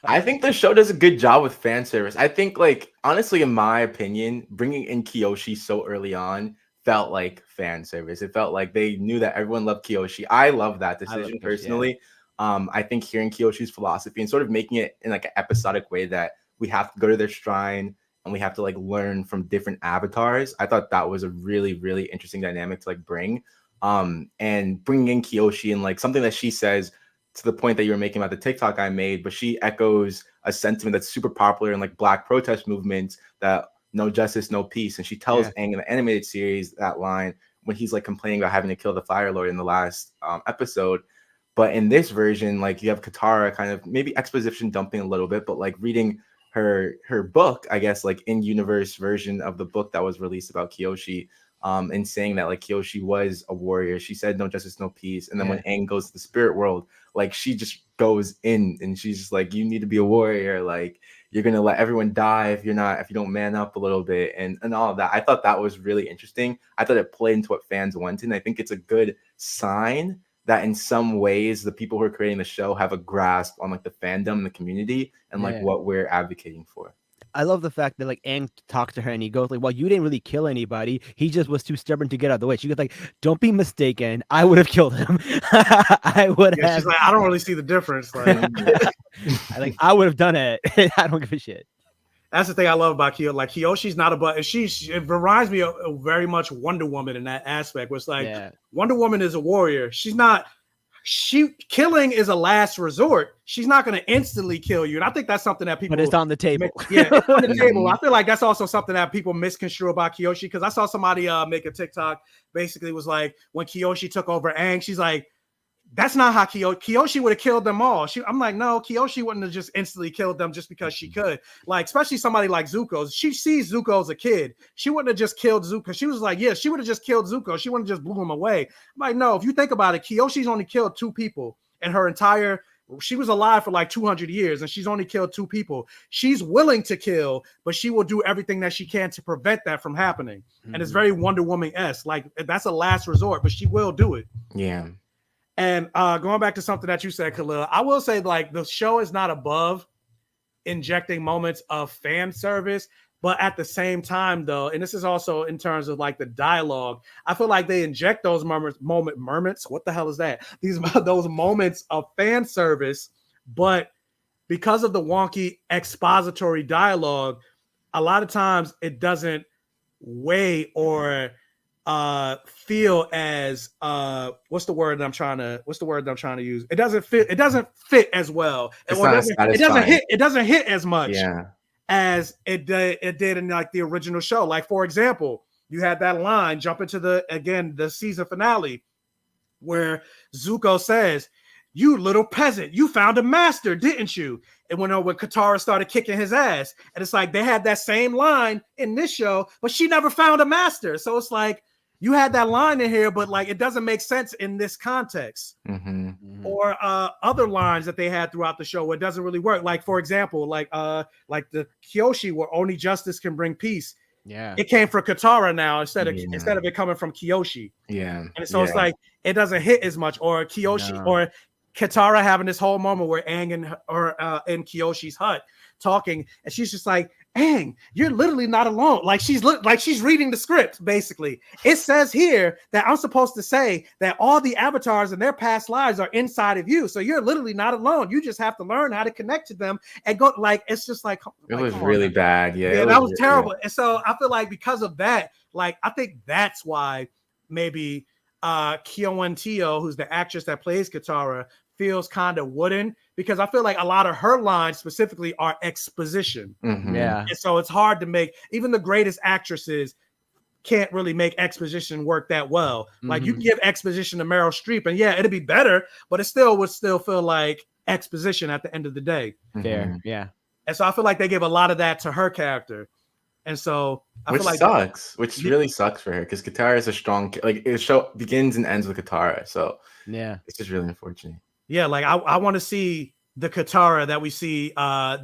I think the show does a good job with fan service. I think, like, honestly, in my opinion, bringing in Kyoshi so early on felt like fan service. It felt like they knew that everyone loved Kyoshi. I love that decision personally. Yeah. I think hearing Kyoshi's philosophy and sort of making it in like an episodic way that we have to go to their shrine and we have to like learn from different avatars. I thought that was a really, really interesting dynamic to like bring. And bringing in Kyoshi and like something that she says to the point that you were making about the TikTok I made, but she echoes a sentiment that's super popular in like Black protest movements that no justice, no peace. And she tells Aang in the animated series that line when he's like complaining about having to kill the Fire Lord in the last episode. But in this version, like you have Katara kind of maybe exposition dumping a little bit, but like reading her book, I guess, like in universe version of the book that was released about Kyoshi. And saying that like Kyoshi was a warrior. She said no justice, no peace. And then when Aang goes to the spirit world, like she just goes in and she's just like, you need to be a warrior. Like you're gonna let everyone die if you don't man up a little bit and all of that. I thought that was really interesting. I thought it played into what fans wanted. And I think it's a good sign that in some ways the people who are creating the show have a grasp on like the fandom and the community and like what we're advocating for. I love the fact that like Aang talked to her and he goes like, well, you didn't really kill anybody. He just was too stubborn to get out of the way. She goes like, don't be mistaken. I would have killed him. I would have. She's like, I don't really see the difference. Like, I would have done it. I don't give a shit. That's the thing I love about Kyoshi. Like Kyoshi's not a but. It reminds me of very much Wonder Woman in that aspect. Where it's like Wonder Woman is a warrior. She's not. Killing is a last resort. She's not going to instantly kill you, and I think that's something that people. But it's on the table. It's on the table. I feel like that's also something that people misconstrue about Kyoshi, because I saw somebody make a TikTok. Basically, was like when Kyoshi took over Aang, she's like, that's not how Kyoshi would have killed them all. I'm like, no, Kyoshi wouldn't have just instantly killed them just because she could. Like, especially somebody like Zuko. She sees Zuko as a kid. She wouldn't have just killed Zuko. She was like, yeah, she would have just killed Zuko. She wouldn't have just blew him away. I'm like, no, if you think about it, Kyoshi's only killed 2 people in her entire. She was alive for like 200 years and she's only killed 2 people. She's willing to kill, but she will do everything that she can to prevent that from happening. Mm-hmm. And it's very Wonder Woman-esque. Like, that's a last resort, but she will do it. Yeah. And going back to something that you said, Kahlil, I will say, like, the show is not above injecting moments of fan service, but at the same time, though, and this is also in terms of like the dialogue, I feel like they inject those moments. What the hell is that? Those moments of fan service, but because of the wonky expository dialogue, a lot of times it doesn't weigh or feel as what's the word that I'm trying to use? It doesn't fit as well. It doesn't hit as much as it did in like the original show. Like, for example, you had that line jump into the season finale where Zuko says, "You little peasant, you found a master, didn't you?" And when Katara started kicking his ass, and it's like they had that same line in this show, but she never found a master. So it's like, you had that line in here, but like it doesn't make sense in this context. Mm-hmm. Mm-hmm. Or other lines that they had throughout the show where it doesn't really work. Like, for example, like the Kyoshi where only justice can bring peace. Yeah, it came from Katara now instead of it coming from Kyoshi. Yeah, and so it's like it doesn't hit as much. Or Kyoshi or Katara having this whole moment where Aang in Kyoshi's hut talking, and she's just like, "Aang, you're literally not alone." Like she's reading the script. Basically, it says here that I'm supposed to say that all the avatars in their past lives are inside of you, so you're literally not alone. You just have to learn how to connect to them and go. Like, it's just like it was really bad. Yeah, that was terrible. And so I feel like because of that, like I think that's why maybe Kyoan Teo, who's the actress that plays Katara, feels kind of wooden, because I feel like a lot of her lines specifically are exposition. Mm-hmm. Yeah. And so it's hard to make, even the greatest actresses can't really make exposition work that well. Mm-hmm. Like you can give exposition to Meryl Streep and it'd be better, but it would still feel like exposition at the end of the day. Fair. Mm-hmm. Yeah. And so I feel like they give a lot of that to her character. And so which really sucks for her, because Katara is a strong, like the show begins and ends with Katara. So it's just really unfortunate. Yeah, like I want to see the Katara that we see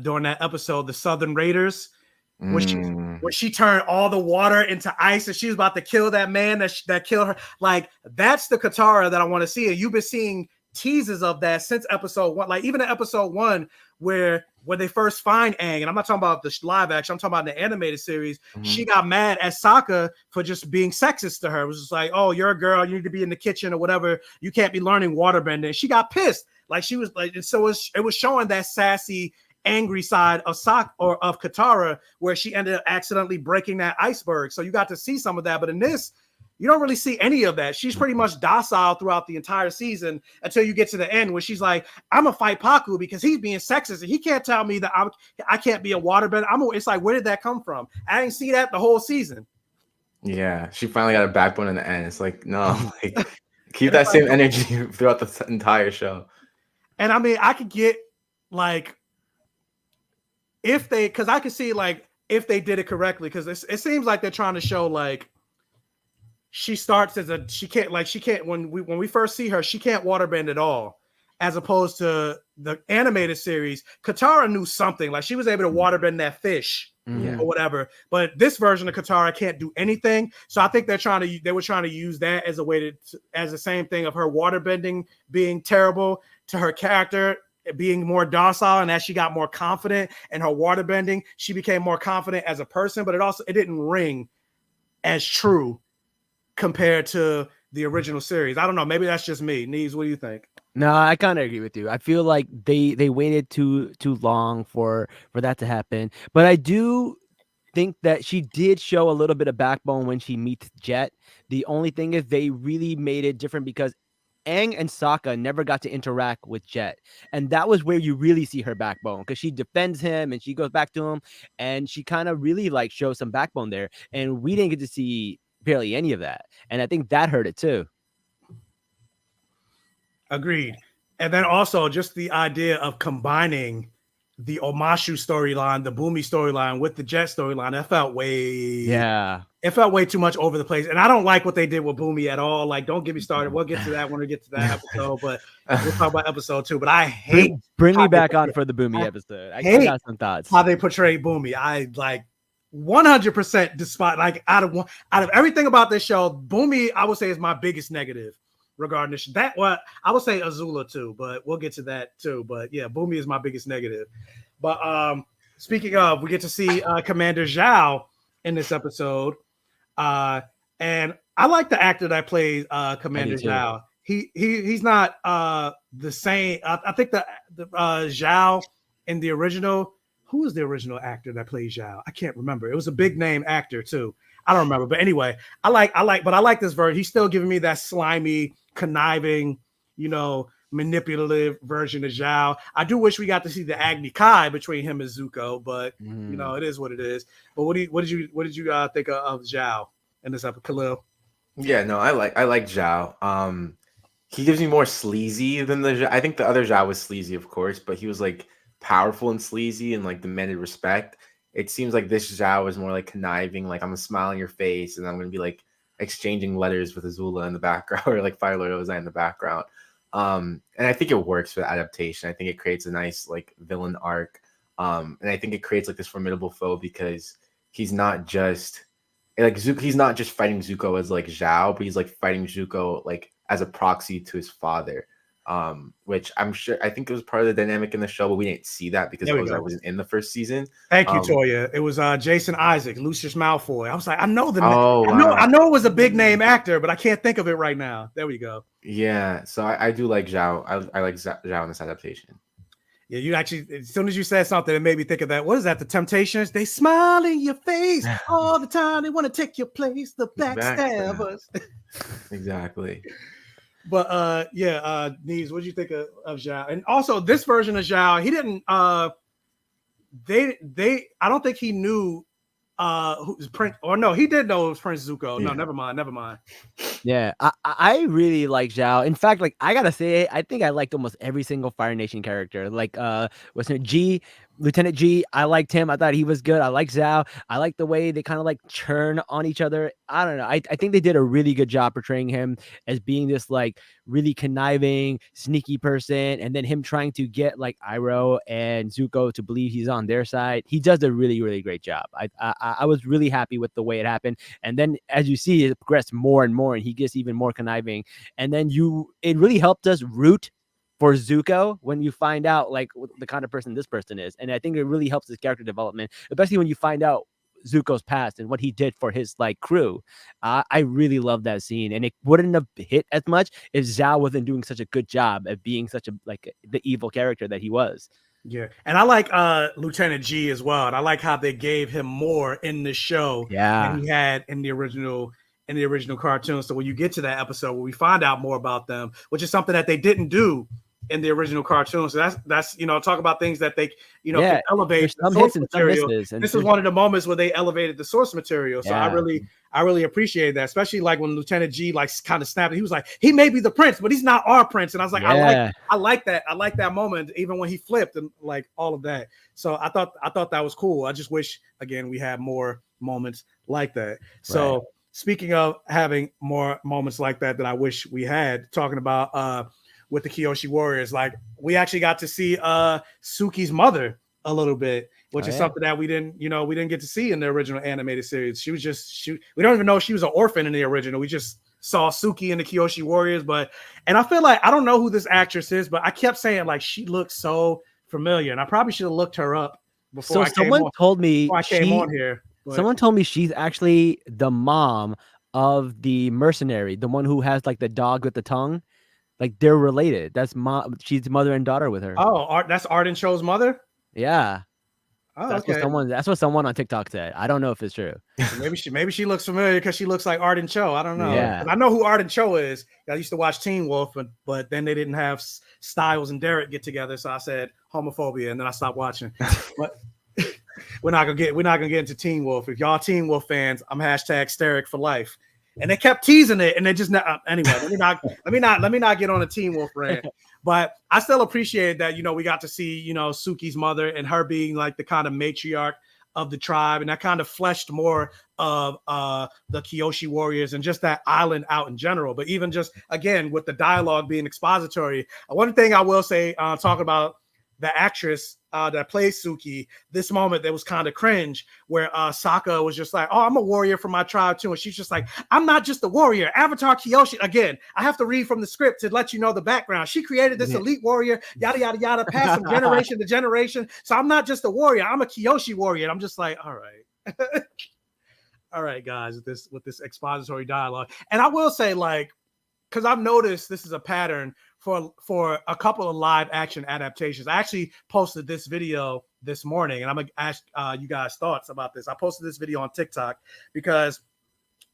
during that episode, the Southern Raiders, when she turned all the water into ice and she was about to kill that man that killed her. Like, that's the Katara that I want to see. And you've been seeing teases of that since episode 1. Like, even in episode 1 where they first find Aang, and I'm not talking about the live action, I'm talking about the animated series. Mm-hmm. She got mad at Sokka for just being sexist to her. It was just like, "Oh, you're a girl, you need to be in the kitchen or whatever. You can't be learning waterbending." She got pissed. Like, she was like, and so it was showing that sassy, angry side of of Katara, where she ended up accidentally breaking that iceberg. So you got to see some of that, but in this, you don't really see any of that. She's pretty much docile throughout the entire season until you get to the end where she's like, "I'm gonna fight Paku because he's being sexist and he can't tell me that I can't be a waterbender." It's like, where did that come from? I didn't see that the whole season. Yeah, she finally got a backbone in the end. It's like, no, like keep that same energy throughout the entire show. And I mean, I could get like because I could see like if they did it correctly, because it seems like they're trying to show like she starts as when we first see her, she can't waterbend at all, as opposed to the animated series. Katara knew something, like she was able to waterbend that fish or whatever, but this version of Katara can't do anything. So I think they were trying to use that as a way as the same thing of her waterbending being terrible to her character being more docile, and as she got more confident in her waterbending, she became more confident as a person, but it didn't ring as true compared to the original series. I don't know. Maybe that's just me. Neves, what do you think? No, I kind of agree with you. I feel like they waited too long for that to happen. But I do think that she did show a little bit of backbone when she meets Jet. The only thing is they really made it different because Aang and Sokka never got to interact with Jet. And that was where you really see her backbone because she defends him and she goes back to him and she kind of really like shows some backbone there. And we didn't get to see barely any of that. And I think that hurt it too. Agreed. And then also just the idea of combining the Omashu storyline, the Boomy storyline with the Jet storyline, that felt way too much over the place. And I don't like what they did with Boomy at all. Like, don't get me started. We'll get to that when we get to that episode, but we'll talk about episode 2. But I hate bring me back on for the Boomy episode. I got some thoughts. How they portray Boomy. I like 100% despite like out of everything about this show, Boomy, I would say is my biggest negative regarding this. That what I would say Azula too, but we'll get to that too. But yeah, Boomy is my biggest negative. But speaking of, we get to see Commander Zhao in this episode. And I like the actor that plays Commander Zhao. He's not the same. I think the Zhao in the original. Who was the original actor that plays Zhao? I can't remember. It was a big name actor too. I don't remember. But anyway, I like this version. He's still giving me that slimy, conniving, manipulative version of Zhao. I do wish we got to see the Agni Kai between him and Zuko, but it is what it is. But what did you think of Zhao in this episode, Kahlil? Yeah, no, I like Zhao. He gives me more sleazy than the Zhao. I think the other Zhao was sleazy, of course, but he was like powerful and sleazy and like demanded respect. It seems like this Zhao is more like conniving, like I'm gonna smile in your face and I'm gonna be like exchanging letters with Azula in the background or like Fire Lord Ozai in the background. And I think it works for the adaptation. I think it creates a nice like villain arc. And I think it creates like this formidable foe because he's not just he's not just fighting Zuko as like Zhao, but he's like fighting Zuko like as a proxy to his father. Which I think it was part of the dynamic in the show, but we didn't see that because Ozai wasn't in the first season. Thank you, Toya. It was Jason Isaac, Lucius Malfoy. I was like, I know the name. Wow. I know it was a big name actor, but I can't think of it right now. There we go. Yeah, so I do like Zhao. I like Zhao in this adaptation. Yeah, you actually, as soon as you said something, it made me think of that. What is that? The Temptations? They smile in your face all the time. They want to take your place. The backstabbers. Exactly. But Neves, what did you think of Zhao? And also this version of Zhao, he didn't I don't think he knew who's Prince, or no, he did know it was Prince Zuko. Yeah. No, never mind. Yeah, I really like Zhao. In fact, like I gotta say, I think I liked almost every single Fire Nation character. Like what's it, Lieutenant G, I liked him. I thought he was good. I like Zhao. I like the way they kind of like churn on each other. I don't know. I think they did a really good job portraying him as being this like really conniving, sneaky person, and then him trying to get like Iroh and Zuko to believe he's on their side. He does a really, really great job. I was really happy with the way it happened. And then as you see, it progressed more and more, and he gets even more conniving. And then it really helped us root for Zuko when you find out like the kind of person this person is. And I think it really helps his character development, especially when you find out Zuko's past and what he did for his like crew. I really love that scene, and it wouldn't have hit as much if Zhao wasn't doing such a good job at being such a like the evil character that he was. Yeah, and I like Lieutenant G as well, and I like how they gave him more in the show than he had in the original cartoon. So when you get to that episode where we find out more about them, which is something that they didn't do in the original cartoon. So that's talk about things that they can elevate the source material. This is one of the moments where they elevated the source material. So I really appreciate that, especially like when Lieutenant G like kind of snapped. He was like, he may be the prince, but he's not our prince. And I was like, I like that. I like that moment, even when he flipped and like all of that. So I thought that was cool. I just wish again we had more moments like that. So speaking of having more moments like that I wish we had, talking about with the Kyoshi Warriors, like we actually got to see Suki's mother a little bit, which is something that we didn't get to see in the original animated series. She was we don't even know she was an orphan in the original. We just saw Suki in the Kyoshi Warriors, and I feel like I don't know who this actress is, but I kept saying like she looks so familiar, and I probably should have looked her up before. Someone told me I came on here. Someone told me she's actually the mom of the mercenary, the one who has like the dog with the tongue. Like they're related. She's mother and daughter with her. Oh, that's Arden Cho's mother. Yeah. Oh, okay. That's what someone on TikTok said. I don't know if it's true. So maybe she looks familiar because she looks like Arden Cho. I don't know. Yeah. I know who Arden Cho is. I used to watch Teen Wolf, but then they didn't have Styles and Derek get together, so I said homophobia, and then I stopped watching. But we're not gonna get into Teen Wolf. If y'all Teen Wolf fans, I'm #Steric for life. And they kept teasing it, and they just anyway. Let me not get on a Teen Wolf rant. But I still appreciate that, we got to see, Suki's mother and her being like the kind of matriarch of the tribe, and that kind of fleshed more of the Kyoshi Warriors and just that island out in general. But even just again with the dialogue being expository, one thing I will say, talking about the actress that plays Suki, this moment that was kind of cringe, where Sokka was just like, "Oh, I'm a warrior for my tribe too," and she's just like, "I'm not just a warrior. Avatar Kyoshi." Again, I have to read from the script to let you know the background. She created this elite warrior, yada yada yada, passed from generation to generation. So I'm not just a warrior. I'm a Kyoshi warrior. And I'm just like, all right, all right, guys, with this expository dialogue. And I will say, like, because I've noticed this is a pattern for a couple of live action adaptations. I actually posted this video this morning, and I'm gonna ask you guys thoughts about this. I posted this video on TikTok because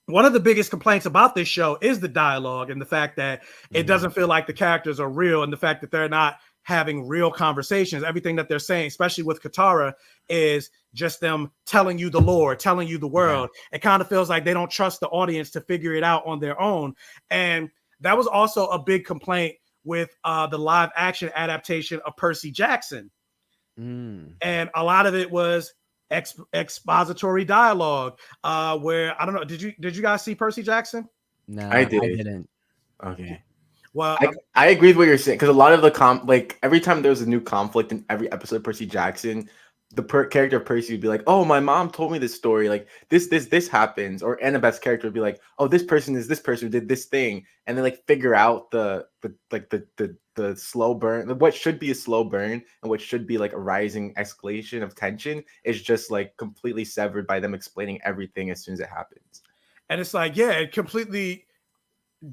one of the biggest complaints about this show is the dialogue and the fact that it doesn't feel like the characters are real, and the fact that they're not having real conversations. Everything that they're saying, especially with Katara, is just them telling you the lore, telling you the world. It kind of feels like they don't trust the audience to figure it out on their own. And that was also a big complaint with the live action adaptation of Percy Jackson. And a lot of it was expository dialogue, where I don't know, did you guys see Percy Jackson? No, I I didn't. Okay. Well, I agree with what you're saying, because a lot of the like every time there was a new conflict in every episode of Percy Jackson, the character of Percy would be like, "Oh, my mom told me this story. Like this happens." Or Annabeth's character would be like, "Oh, this person who did this thing," and then like figure out the slow burn, what should be a slow burn and what should be like a rising escalation of tension is just like completely severed by them explaining everything as soon as it happens. And it's like, yeah, it completely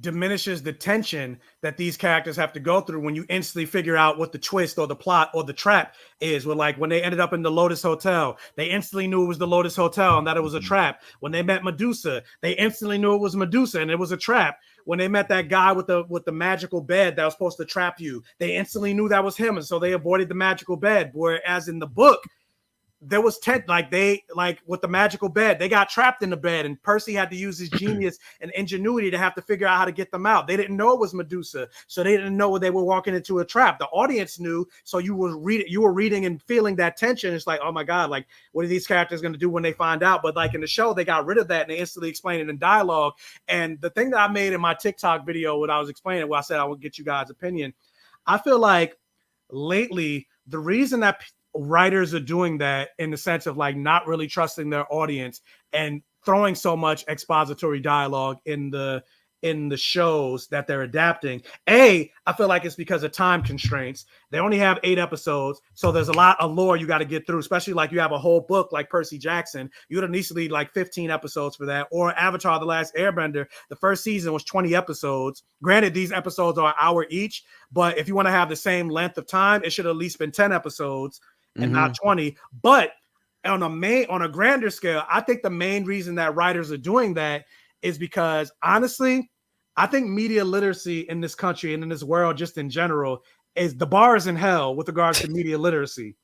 diminishes the tension that these characters have to go through when you instantly figure out what the twist or the plot or the trap is. With like when they ended up in the Lotus Hotel, they instantly knew it was the Lotus Hotel and that it was a trap. When they met Medusa, they instantly knew it was Medusa and it was a trap. When they met that guy with the magical bed that was supposed to trap you, they instantly knew that was him, and so they avoided the magical bed. Whereas in the book, there was with the magical bed, they got trapped in the bed, and Percy had to use his genius and ingenuity to have to figure out how to get them out. They didn't know it was Medusa, so they didn't know they were walking into a trap. The audience knew, so you were reading and feeling that tension. It's like, oh my god, like what are these characters going to do when they find out? But like in the show, they got rid of that and they instantly explained it in dialogue. And the thing that I made in my TikTok video when I was explaining, where I said I would get you guys' opinion, I feel like lately the reason that writers are doing that in the sense of like not really trusting their audience and throwing so much expository dialogue in the shows that they're adapting. I feel like it's because of time constraints. They only have 8 episodes, so there's a lot of lore you got to get through, especially like you have a whole book like Percy Jackson. You would easily need like 15 episodes for that. Or Avatar the Last Airbender, the first season was 20 episodes. Granted, these episodes are an hour each, but if you want to have the same length of time, it should have at least been 10 episodes and not 20. But on a grander scale, I think the main reason that writers are doing that is because honestly, I think media literacy in this country and in this world just in general is the bar is in hell with regards to media literacy.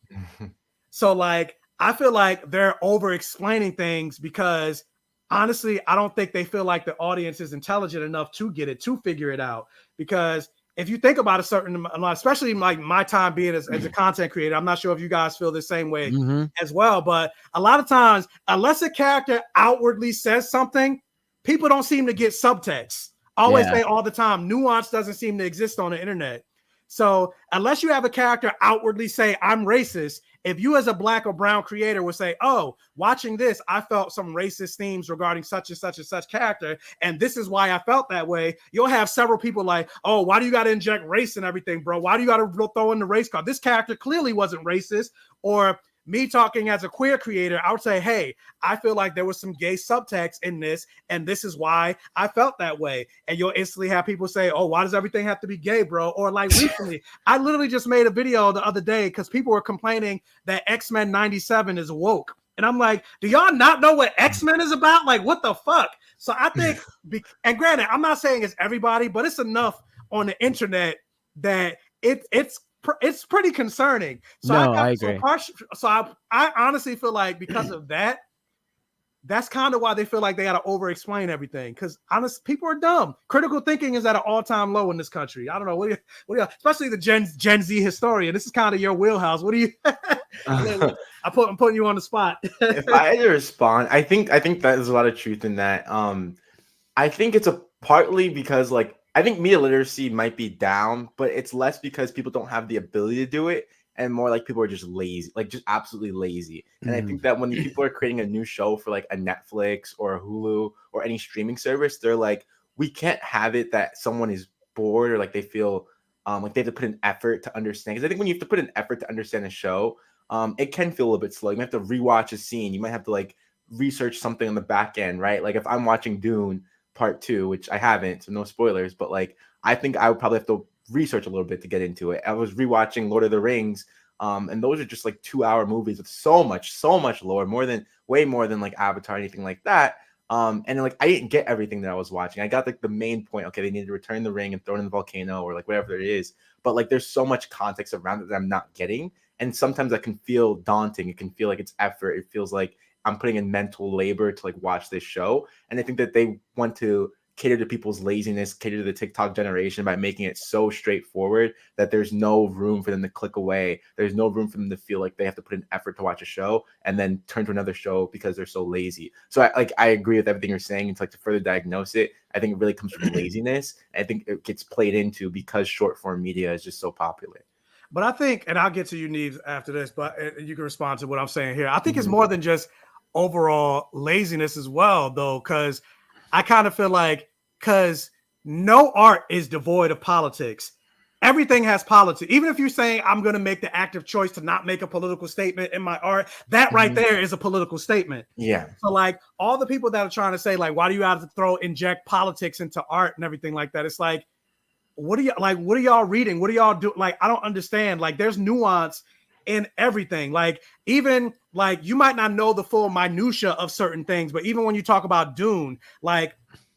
So like, I feel like they're over explaining things because honestly, I don't think they feel like the audience is intelligent enough to get it, to figure it out. Because if you think about a certain amount, especially like my time being as a content creator, I'm not sure if you guys feel the same way as well, but a lot of times, unless a character outwardly says something, people don't seem to get subtext. I always say all the time, nuance doesn't seem to exist on the internet. So unless you have a character outwardly say, I'm racist, if you as a Black or brown creator would say, oh, watching this, I felt some racist themes regarding such and such and such character, and this is why I felt that way, you'll have several people like, oh, why do you got to inject race and everything, bro? Why do you got to throw in the race card? This character clearly wasn't racist. Or me talking as a queer creator, I would say, hey, I feel like there was some gay subtext in this, and this is why I felt that way. And you'll instantly have people say, oh, why does everything have to be gay, bro? Or like recently, I literally just made a video the other day because people were complaining that X-Men 97 is woke. And I'm like, do y'all not know what X-Men is about? Like, what the fuck? So I think, and granted, I'm not saying it's everybody, but it's enough on the internet that it's pretty concerning. So I agree. I honestly feel like because of that, that's kind of why they feel like they got to over-explain everything. Because honestly, people are dumb. Critical thinking is at an all-time low in this country. I don't know. What do you especially the Gen Z historian. This is kind of your wheelhouse. What do you? I'm putting you on the spot. If I had to respond, I think that there's a lot of truth in that. I think it's partly because like I think media literacy might be down, but it's less because people don't have the ability to do it, and more like people are just lazy, like just absolutely lazy. And I think that when people are creating a new show for like a Netflix or a Hulu or any streaming service, they're like, we can't have it that someone is bored or like they feel like they have to put an effort to understand. Because I think when you have to put an effort to understand a show, it can feel a little bit slow. You might have to rewatch a scene. You might have to like research something on the back end, right? Like if I'm watching Dune Part 2, which I haven't, so no spoilers, but like I think I would probably have to research a little bit to get into it. I was rewatching Lord of the Rings, and those are just like 2-hour movies with so much lore, way more than like Avatar or anything like that. And like I didn't get everything that I was watching. I got like the main point. Okay, they needed to return the ring and throw it in the volcano or like whatever it is. But like there's so much context around it that I'm not getting. And sometimes that can feel daunting. It can feel like it's effort. It feels like I'm putting in mental labor to like watch this show. And I think that they want to cater to people's laziness, cater to the TikTok generation by making it so straightforward that there's no room for them to click away. There's no room for them to feel like they have to put an effort to watch a show and then turn to another show because they're so lazy. So I agree with everything you're saying. It's like to further diagnose it, I think it really comes from laziness. I think it gets played into because short form media is just so popular. But I think, and I'll get to you, Neves, after this, but you can respond to what I'm saying here. I think it's more than just overall laziness as well, though, because I kind of feel like because no art is devoid of politics. Everything has politics. Even if you're saying I'm going to make the active choice to not make a political statement in my art, that right there is a political statement. Yeah. So like all the people that are trying to say like, why do you have to inject politics into art and everything like that? It's like, what are y'all reading? What do y'all do? Like, I don't understand. Like, there's nuance in everything. Like, even like you might not know the full minutia of certain things, but even when you talk about Dune, like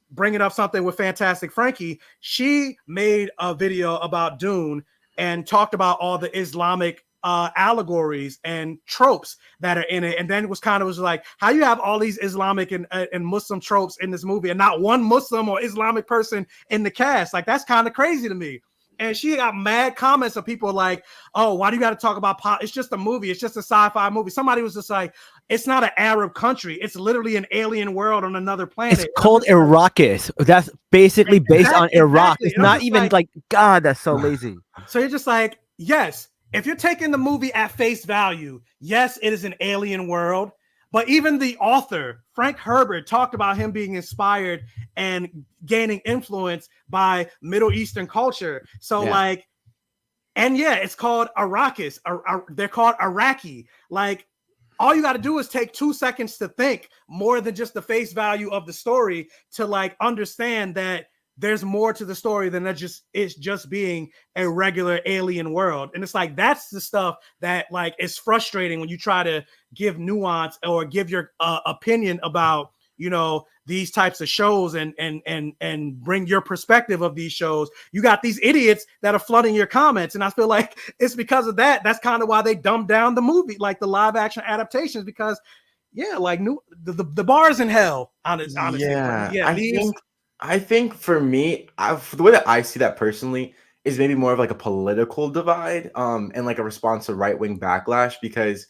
bringing up something with Fantastic Frankie, she made a video about Dune and talked about all the Islamic allegories and tropes that are in it, and then it was like, how you have all these Islamic and Muslim tropes in this movie and not one Muslim or Islamic person in the cast? Like, that's kind of crazy to me. And she got mad comments of people like, oh, why do you got to talk about it's just a movie, it's just a sci-fi movie. Somebody was just like, it's not an Arab country, it's literally an alien world on another planet. It's called Iraqis. That's basically based on Iraq. It's not even like, God, that's so lazy. So you're just like, yes, if you're taking the movie at face value, yes, it is an alien world. But even the author, Frank Herbert, talked about him being inspired and gaining influence by Middle Eastern culture. So like, and yeah, it's called Arrakis. They're called Iraqi. Like, all you got to do is take 2 seconds to think more than just the face value of the story to like understand that there's more to the story than it's just being a regular alien world. And it's like, that's the stuff that like is frustrating when you try to give nuance or give your opinion about, you know, these types of shows and bring your perspective of these shows. You got these idiots that are flooding your comments. And I feel like it's because of that. That's kind of why they dumbed down the movie, like the live action adaptations, because like the bar's in hell, honestly. Yeah, I think for me, the way that I see that personally is maybe more of like a political divide, and like a response to right-wing backlash, because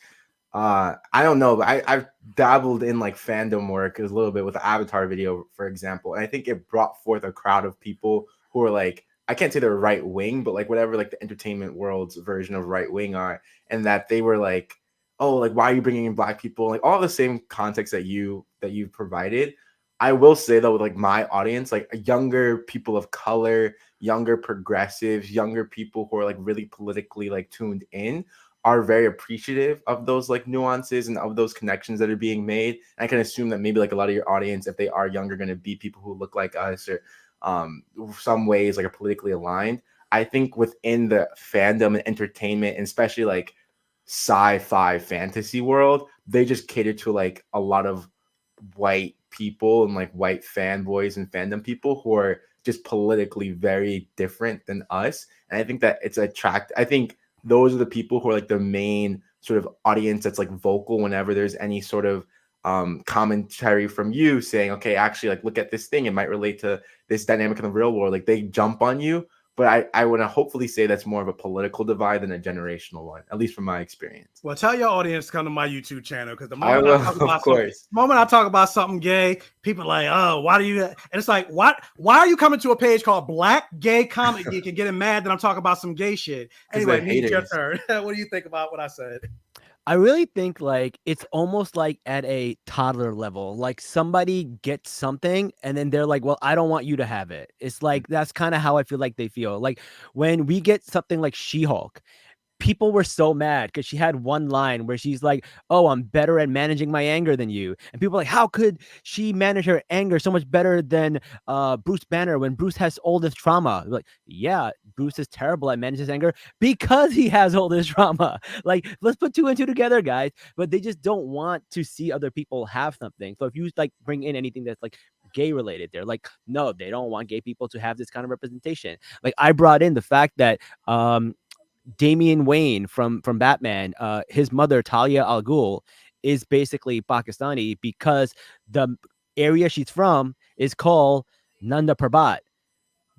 I don't know, but I've dabbled in like fandom work a little bit with the Avatar video, for example, and I think it brought forth a crowd of people who are like, I can't say they're right-wing, but like whatever like the entertainment world's version of right-wing are, and that they were like, oh, like why are you bringing in Black people, like all the same context that you've provided. I will say though, with like my audience, like younger people of color, younger progressives, younger people who are like really politically like tuned in, are very appreciative of those like nuances and of those connections that are being made. And I can assume that maybe like a lot of your audience, if they are younger, going to be people who look like us or some ways like are politically aligned. I think within the fandom and entertainment, and especially like sci-fi fantasy world, they just cater to like a lot of white people and like white fanboys and fandom people who are just politically very different than us. And I think that it's I think those are the people who are like the main sort of audience that's like vocal whenever there's any sort of commentary from you saying, okay, actually like look at this thing, it might relate to this dynamic in the real world. Like they jump on you. But I want to hopefully say that's more of a political divide than a generational one, at least from my experience. Well, tell your audience to come to my YouTube channel, because the moment I talk about something gay, people are like, oh, why do you? And it's like, why are you coming to a page called Black Gay Comic Geek and getting mad that I'm talking about some gay shit? Anyway, it's your turn. What do you think about what I said? I really think like it's almost like at a toddler level, like somebody gets something and then they're like, well, I don't want you to have it. It's like, that's kind of how I feel like they feel. Like when we get something like She-Hulk, people were so mad because she had one line where she's like, oh, I'm better at managing my anger than you. And people are like, how could she manage her anger so much better than Bruce Banner when Bruce has all this trauma? Like, yeah, Bruce is terrible at managing his anger because he has all this trauma. Like, let's put two and two together, guys. But they just don't want to see other people have something. So if you like bring in anything that's like gay related, they're like, no, they don't want gay people to have this kind of representation. Like I brought in the fact that Damian Wayne from Batman, his mother Talia al Ghul is basically Pakistani because the area she's from is called Nanga Parbat.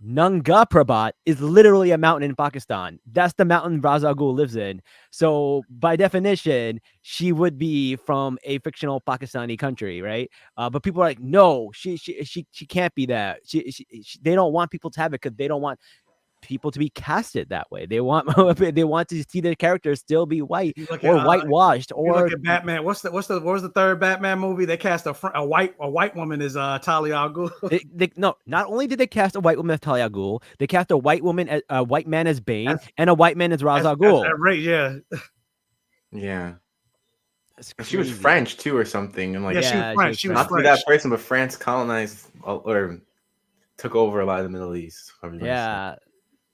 Nanga Parbat is literally a mountain in Pakistan. That's the mountain Ra's al Ghul lives in. So by definition, she would be from a fictional Pakistani country, right? But people are like, no, she can't be that. They don't want people to have it because they don't want people to be casted that way. They want to see their characters still be white or whitewashed. Or look at Batman. What was the third Batman movie? They cast a white woman as Talia al Ghul. No, not only did they cast a white woman as Talia al Ghul, they cast a white woman as a white man as Bane and a white man as Ra's al Ghul. Right? Yeah. Yeah. She was French too, or something. And like, yeah, she was French. She was not French. That person, but France colonized or took over a lot of the Middle East. Yeah.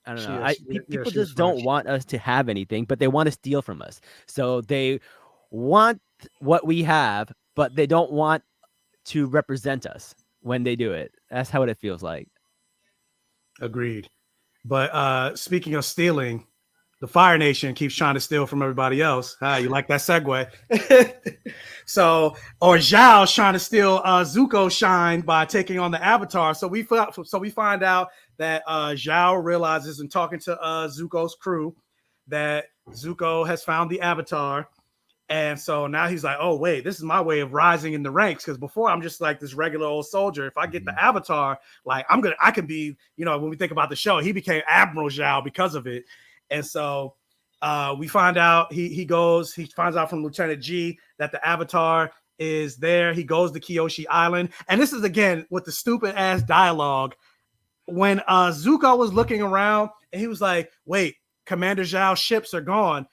I don't know. People just don't want us to have anything, but they want to steal from us. So they want what we have, but they don't want to represent us when they do it. That's how it feels like. Agreed. But speaking of stealing, the Fire Nation keeps trying to steal from everybody else. You like that segue? Or Zhao's trying to steal Zuko's shine by taking on the Avatar. So we find out that Zhao realizes in talking to Zuko's crew that Zuko has found the Avatar. And so now he's like, oh, wait, this is my way of rising in the ranks. Because before I'm just like this regular old soldier. If I get the Avatar, like I can be, when we think about the show, he became Admiral Zhao because of it. And so we find out he finds out from Lieutenant G that the Avatar is there. He goes to Kyoshi Island. And this is, again, with the stupid ass dialogue. When Zuko was looking around and he was like, wait, Commander Zhao's ships are gone.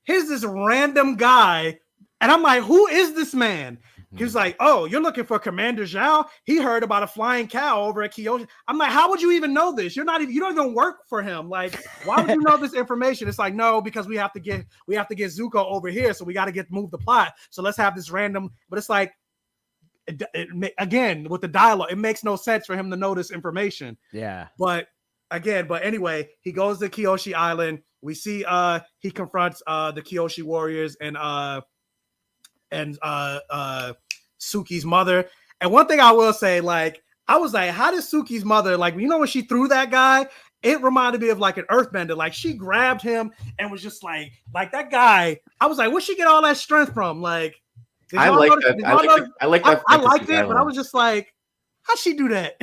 Here's this random guy. And I'm like, who is this man? He was like, oh, you're looking for Commander Zhao? He heard about a flying cow over at Kyoshi. I'm like, how would you even know this? You don't even work for him. Like, why would you know this information? It's like, no, because we have to get Zuko over here. So we got to move the plot. So let's have this random, but it's like, again, with the dialogue, it makes no sense for him to know this information. Yeah. But anyway, he goes to Kyoshi Island. We see he confronts the Kyoshi Warriors and Suki's mother. And one thing I will say, like, I was like, how did Suki's mother, like, when she threw that guy, it reminded me of like an earthbender. Like, she grabbed him and was just like that guy. I was like, where'd she get all that strength from? Like, I like that. I liked it, but I was just like, how'd she do that?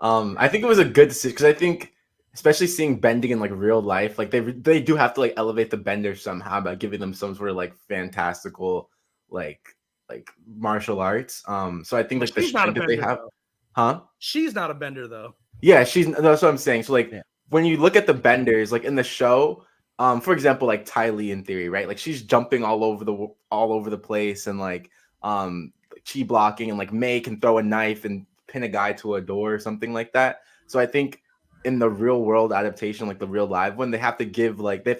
I think it was a good decision because I think, especially seeing bending in like real life, like they do have to like elevate the benders somehow by giving them some sort of like fantastical like martial arts. So I think like the strength that they have, She's not a bender though. Yeah, that's what I'm saying. So like when you look at the benders, like in the show, for example, like Ty Lee in theory, right? Like she's jumping all over the place and like chi blocking, and like May can throw a knife and pin a guy to a door or something like that. So I think in the real world adaptation, like the real live one, they have to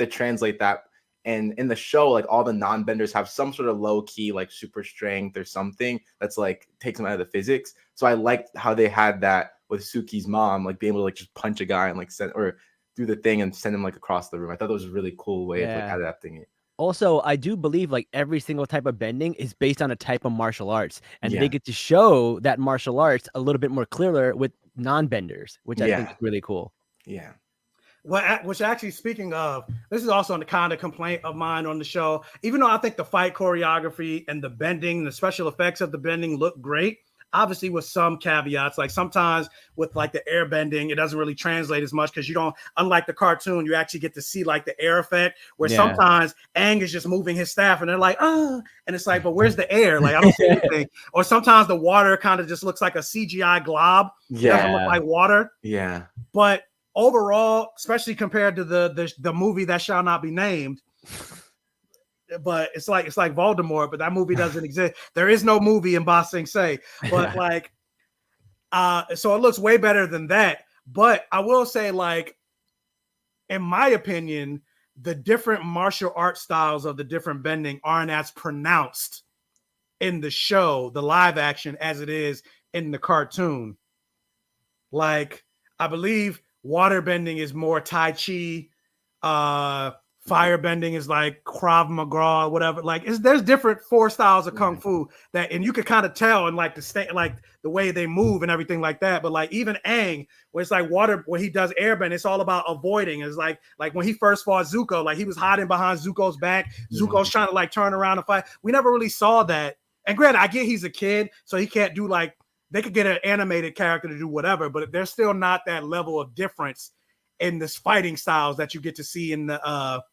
translate that. And in the show, like all the non-benders have some sort of low key, like super strength or something that's like takes them out of the physics. So I liked how they had that with Suki's mom, like being able to like just punch a guy and like send or do the thing and send him like across the room. I thought that was a really cool way of like adapting it. Also, I do believe like every single type of bending is based on a type of martial arts, and Yeah. they get to show that martial arts a little bit more clearer with non-benders, which I think is really cool. Yeah. Well, which actually, speaking of, this is also the kind of complaint of mine on the show. Even though I think the fight choreography and the bending, the special effects of the bending look great, obviously with some caveats. Like sometimes with like the air bending, it doesn't really translate as much because you don't, unlike the cartoon, you actually get to see like the air effect where sometimes Aang is just moving his staff and they're like, and it's like, but where's the air? Like I don't see anything. Or sometimes the water kind of just looks like a CGI glob. Yeah. It doesn't look like water. Yeah. But overall, especially compared to the movie that shall not be named, but it's like Voldemort, but that movie doesn't exist. There is no movie in Ba Sing Se, but like, so it looks way better than that. But I will say, like, in my opinion, the different martial art styles of the different bending aren't as pronounced in the show, the live action, as it is in the cartoon. Like, I believe water bending is more Tai Chi. Fire bending is like Krav Maga or whatever. Like, there's different 4 styles of kung fu that, and you can kind of tell in like like the way they move and everything like that. But like even Aang, where it's like water, when he does airbend, it's all about avoiding. It's like when he first fought Zuko, like he was hiding behind Zuko's back. Zuko's trying to like turn around and fight. We never really saw that. And granted, I get he's a kid, so he can't do like. They could get an animated character to do whatever, but there's still not that level of difference in this fighting styles that you get to see in the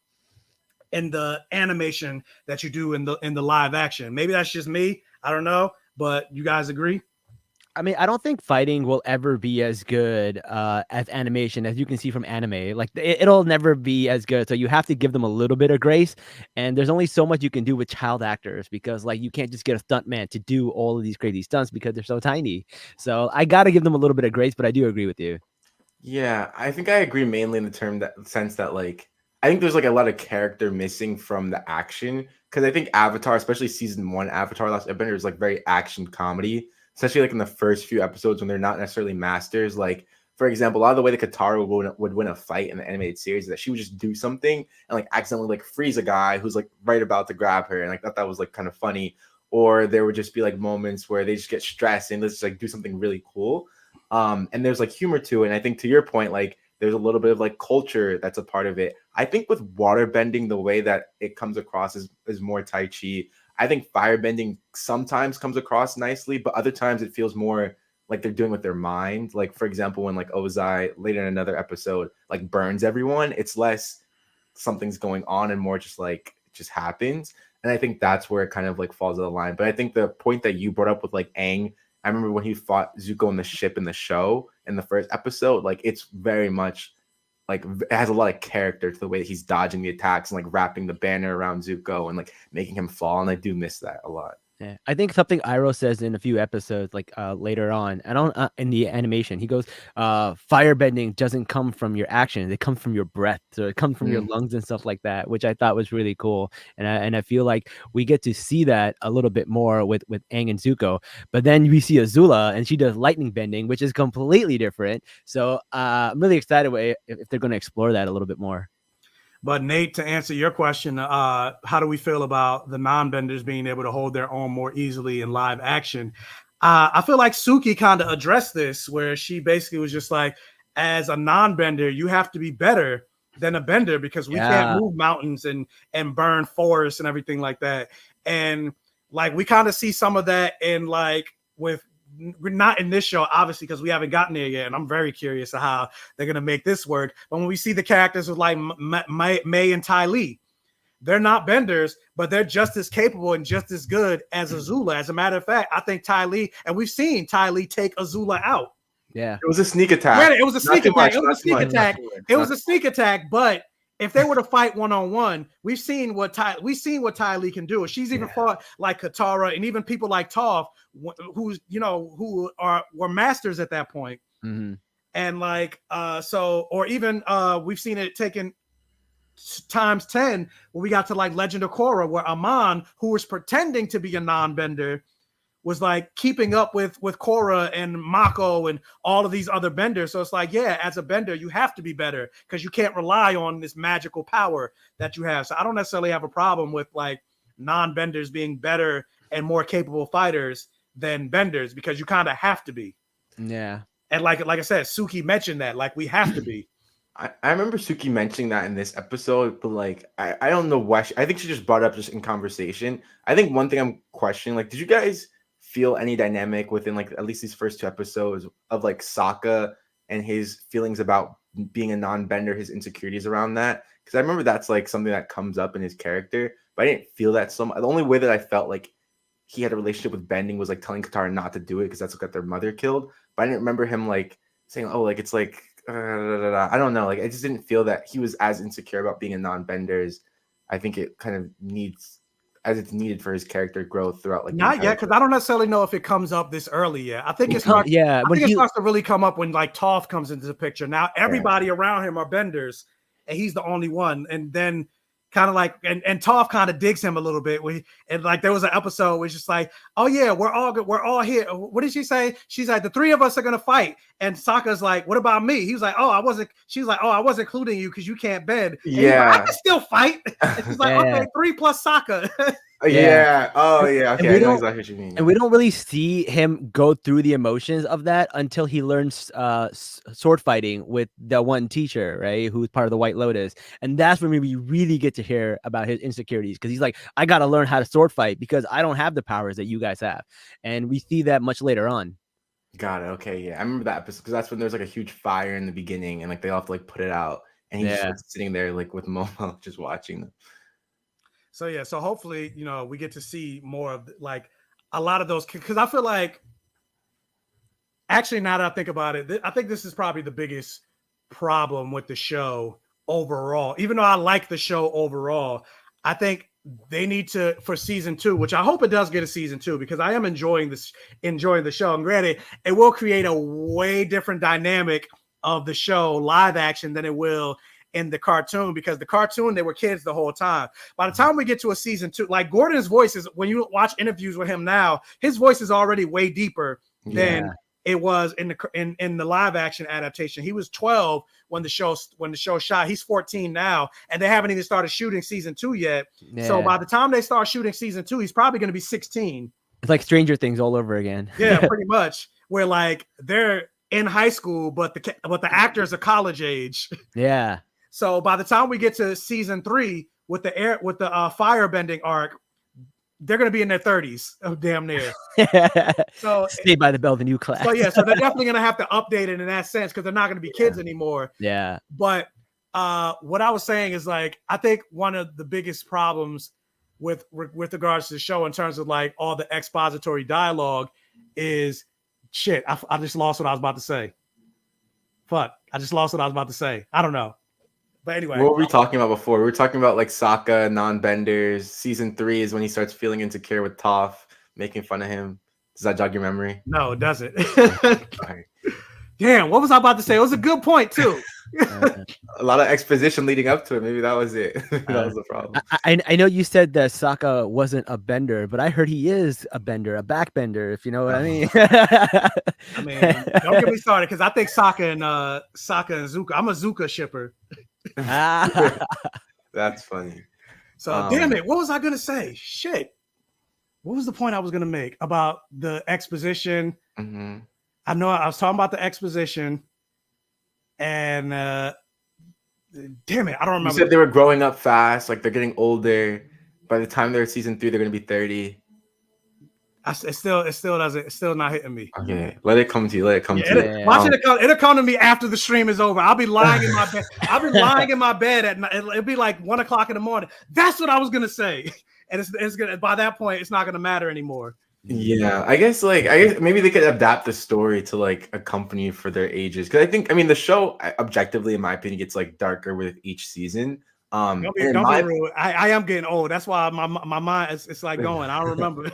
animation that you do in the live action. Maybe that's just me. I don't know, but you guys agree? I mean, I don't think fighting will ever be as good as animation, as you can see from anime. Like, it'll never be as good. So you have to give them a little bit of grace. And there's only so much you can do with child actors because, like, you can't just get a stuntman to do all of these crazy stunts because they're so tiny. So I got to give them a little bit of grace, but I do agree with you. Yeah, I think I agree mainly in the sense that, like, I think there's like a lot of character missing from the action because I think Avatar, especially season 1, Avatar: Last Airbender, is like very action comedy. Especially like in the first few episodes when they're not necessarily masters. Like, for example, a lot of the way that Katara would win a fight in the animated series is that she would just do something and like accidentally like freeze a guy who's like right about to grab her. And I thought that was like kind of funny. Or there would just be like moments where they just get stressed and let's just like do something really cool. And there's like humor to it. And I think to your point, like there's a little bit of like culture that's a part of it. I think with water bending, the way that it comes across is more Tai Chi. I think firebending sometimes comes across nicely, but other times it feels more like they're doing with their mind. Like, for example, when like Ozai later in another episode like burns everyone, it's less something's going on and more just like it just happens. And I think that's where it kind of like falls out of the line. But I think the point that you brought up with like Aang, I remember when he fought Zuko in the ship in the show in the first episode, like it's very much like it has a lot of character to the way that he's dodging the attacks and like wrapping the banner around Zuko and like making him fall. And I do miss that a lot. Yeah, I think something Iroh says in a few episodes, like later on, I don't in the animation, he goes, "Firebending doesn't come from your action; it comes from your breath, so it comes from your lungs and stuff like that," which I thought was really cool. And I feel like we get to see that a little bit more with Aang and Zuko. But then we see Azula, and she does lightning bending, which is completely different. So I'm really excited if they're going to explore that a little bit more. But Nate, to answer your question, how do we feel about the non-benders being able to hold their own more easily in live action? I feel like Suki kind of addressed this, where she basically was just like, as a non-bender, you have to be better than a bender because we can't move mountains and burn forests and everything like that. And like we kind of see some of that in like with. We're not in this show, obviously, because we haven't gotten there yet, and I'm very curious of how they're going to make this work. But when we see the characters with like May and Ty Lee, they're not benders, but they're just as capable and just as good as Azula. As a matter of fact, I think Ty Lee, and we've seen Ty Lee take Azula out. Yeah, it was a sneak attack. Granted, it was a sneak attack. It was a sneak attack. It was a sneak attack, but if they were to fight 1-on-1, we've seen what Ty Lee can do. She's even fought like Katara and even people like Toph, who were masters at that point. Mm-hmm. And like or even we've seen it taken times 10 when we got to like Legend of Korra, where Amon, who was pretending to be a non-bender, was like keeping up with Korra and Mako and all of these other benders. So it's like, yeah, as a bender, you have to be better because you can't rely on this magical power that you have. So I don't necessarily have a problem with like non-benders being better and more capable fighters than benders, because you kind of have to be. Yeah. And like I said, Suki mentioned that, like, we have to be. I remember Suki mentioning that in this episode, but like I don't know why. I think she just brought it up just in conversation. I think one thing I'm questioning, like, did you guys feel any dynamic within like at least these first 2 episodes of like Sokka and his feelings about being a non-bender, his insecurities around that? Because I remember that's like something that comes up in his character, but I didn't feel that so much. The only way that I felt like he had a relationship with bending was like telling Katara not to do it because that's what got their mother killed. But I didn't remember him like saying, oh, like it's like I don't know, like I just didn't feel that he was as insecure about being a non-bender as I think it kind of needs, as it's needed for his character growth throughout. Like not yet, because I don't necessarily know if it comes up this early yet. I think it starts. It starts to really come up when like Toph comes into the picture. Now everybody around him are benders, and he's the only one. And then kind of like, and Toph kind of digs him a little bit. And like there was an episode where it's just like, oh yeah, we're all here. What did she say? She's like, the 3 of us are gonna fight. And Sokka's like, what about me? He was like, oh, I wasn't. She's like, oh, I wasn't including you because you can't bend. And yeah, like, I can still fight. And she's like, okay, 3 plus Sokka. Yeah. Oh, yeah. Okay. I know exactly what you mean. And we don't really see him go through the emotions of that until he learns sword fighting with the one teacher, right? Who's part of the White Lotus. And that's when we really get to hear about his insecurities. Because he's like, I got to learn how to sword fight because I don't have the powers that you guys have. And we see that much later on. Got it. Okay. Yeah. I remember that episode because that's when there's like a huge fire in the beginning and like they all have to like put it out. And he's just like, sitting there like with Momo just watching them. So yeah, so hopefully, we get to see more of like a lot of those, because I feel like, actually, now that I think about it, I think this is probably the biggest problem with the show overall. Even though I like the show overall, I think they need to, for season 2, which I hope it does get a season 2, because I am enjoying the show. And granted, it will create a way different dynamic of the show live action than it will in the cartoon, because the cartoon, they were kids the whole time. By the time we get to a season 2, like Gordon's voice is, when you watch interviews with him now, his voice is already way deeper than it was in the live action adaptation. He was 12 when the show shot. He's 14 now, and they haven't even started shooting season 2 yet. So by the time they start shooting season 2, he's probably going to be 16. It's like Stranger Things all over again. Yeah, pretty much. Where like they're in high school, but the actors are college age. Yeah. So by the time we get to season 3 with the firebending arc, they're going to be in their 30s. Oh, damn near. So stay by the bell, the new class. So yeah, so they're definitely going to have to update it in that sense, because they're not going to be kids anymore. Yeah. But what I was saying is, like, I think one of the biggest problems with regards to the show in terms of like all the expository dialogue is shit. I just lost what I was about to say. Fuck. I just lost what I was about to say. I don't know. But anyway, what were we talking about before? We were talking about like Sokka, non-benders. Season 3 is when he starts feeling insecure with Toph, making fun of him. Does that jog your memory? No, it doesn't. Damn, what was I about to say? It was a good point too. A lot of exposition leading up to it.Maybe that was it. That was the problem. I know you said that Sokka wasn't a bender, but I heard he is a bender, a backbender, if you know what I mean. I mean, don't get me started, because I think Sokka and Zuko. I'm a Zuko shipper. That's funny. So damn it, what was I gonna say? Shit. What was the point I was gonna make about the exposition? Mm-hmm. I know I was talking about the exposition, and damn it, I don't remember. You said they were growing up fast, like they're getting older. By the time they're season 3, they're gonna be 30. It's still not hitting me. Okay, let it come to you. Let it come to you. Watch it. It'll come to me after the stream is over. I'll be lying in my bed. I'll be lying in my bed at night. It'll be like 1:00 in the morning. That's what I was gonna say. And it's gonna, by that point, it's not gonna matter anymore. Yeah, I guess maybe they could adapt the story to like accompany for their ages. Because I mean the show objectively, in my opinion, gets like darker with each season. Don't And be, in don't be my rude. I am getting old. That's why my mind is it's like going. I don't remember.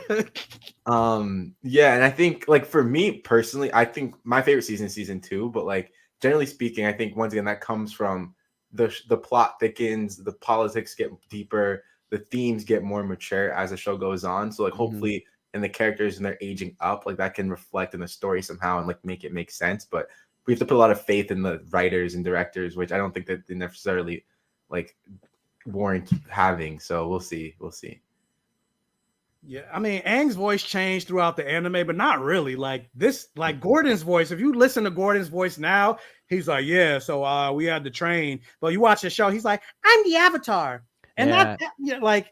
Yeah, and I think like for me personally, I think my favorite season is season 2, but like generally speaking, I think once again that comes from the plot thickens, the politics get deeper, the themes get more mature as the show goes on. So like Mhm. hopefully and the characters and they're aging up, like that can reflect in the story somehow and like make it make sense. But we have to put a lot of faith in the writers and directors, which I don't think that they necessarily like warrant having. So we'll see. We'll see. Yeah, I mean, Aang's voice changed throughout the anime, but not really. Like this, like Gordon's voice. If you listen to Gordon's voice now, he's like, "Yeah, so we had to train." But you watch the show, he's like, "I'm the Avatar," and Yeah. like,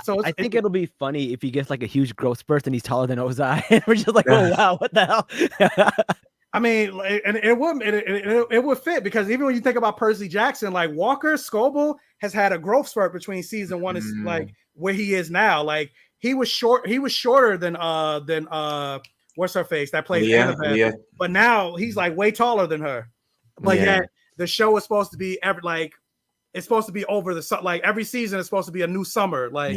so I think it'll be funny if he gets like a huge growth spurt and he's taller than Ozai, and we're just like, oh wow, what the hell? I mean, and it would fit because even when you think about Percy Jackson, like Walker Scoble has had a growth spurt between season 1 and like where he is now. Like he was shorter than what's her face that plays Annabeth, but now he's like way taller than her. But yet the show is supposed to be it's supposed to be over the like every season is supposed to be a new summer. Like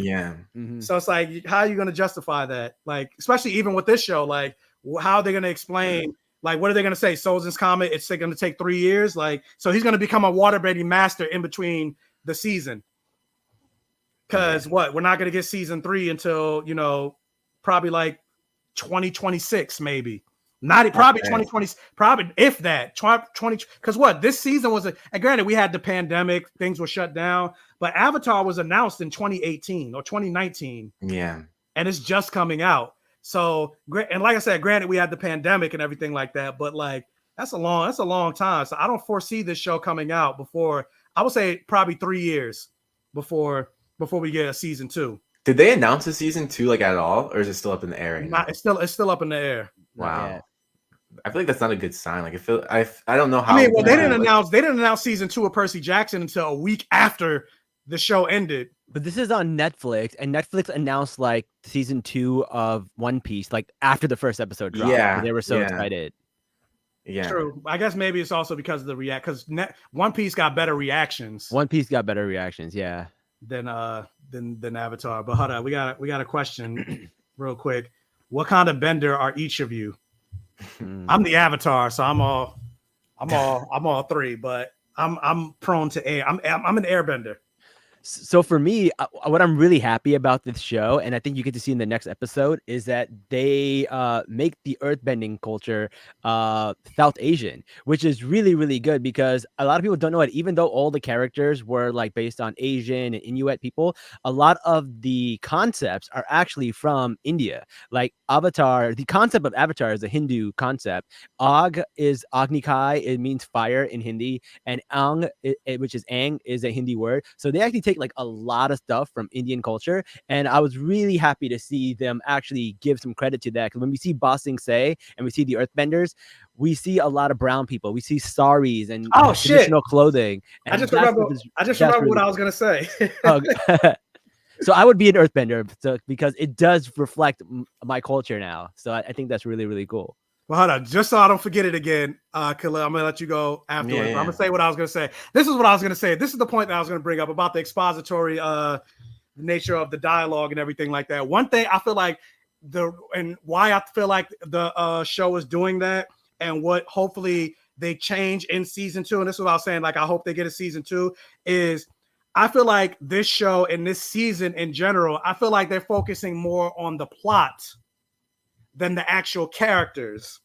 so it's like how are you going to justify that? Like especially even with this show, like how are they going to explain? Like, what are they going to say? Sozin's Comet, it's going to take 3 years. Like, so he's going to become a waterbending master in between the season. Because we're not going to get season 3 until, probably like 2026, maybe. Not probably 2020, probably if that 20. Because this season was and granted, we had the pandemic, things were shut down, but Avatar was announced in 2018 or 2019. Yeah. And it's just coming out. So, and like I said, granted, we had the pandemic and everything like that, but like that's a long time. So I don't foresee this show coming out before, I would say probably 3 years before we get a season 2. Did they announce a season 2 like at all, or is it still up in the air right now? It's still up in the air. Wow. I feel like that's not a good sign. Like I don't know how. I mean, well, they didn't announce season 2 of Percy Jackson until a week after the show ended. But this is on Netflix, and Netflix announced like season 2 of One Piece, like after the first episode dropped. Yeah, they were so excited. Yeah, true. I guess maybe it's also because of the because One Piece got better reactions. One Piece got better reactions, yeah, than Avatar. But hold on, we got a question real quick. What kind of bender are each of you? I'm the Avatar, so I'm all 3, but I'm prone to air. I'm an airbender. So for me, what I'm really happy about this show, and I think you get to see in the next episode, is that they make the earthbending culture South Asian, which is really, really good because a lot of people don't know it. Even though all the characters were like based on Asian and Inuit people, a lot of the concepts are actually from India. Like Avatar, the concept of Avatar is a Hindu concept. Og is Agni Kai, it means fire in Hindi, and Ang, which is Ang, is a Hindi word. So they actually take like a lot of stuff from Indian culture, and I was really happy to see them actually give some credit to that, because when we see Ba Sing Se and we see the earthbenders, we see a lot of brown people, we see saris and traditional clothing. And I just remember really what I was gonna say. So I would be an earthbender because it does reflect my culture now, so I think that's really, really cool. Well, hold on, just so I don't forget it again, Kahlil, I'm gonna let you go afterwards. I'm gonna say what I was gonna say. This is what I was gonna say. This is the point that I was gonna bring up about the expository nature of the dialogue and everything like that. One thing I feel like why I feel like the show is doing that, and what hopefully they change in season 2, and this is what I was saying, like I hope they get a season 2, is I feel like this show and this season in general, I feel like they're focusing more on the plot than the actual characters.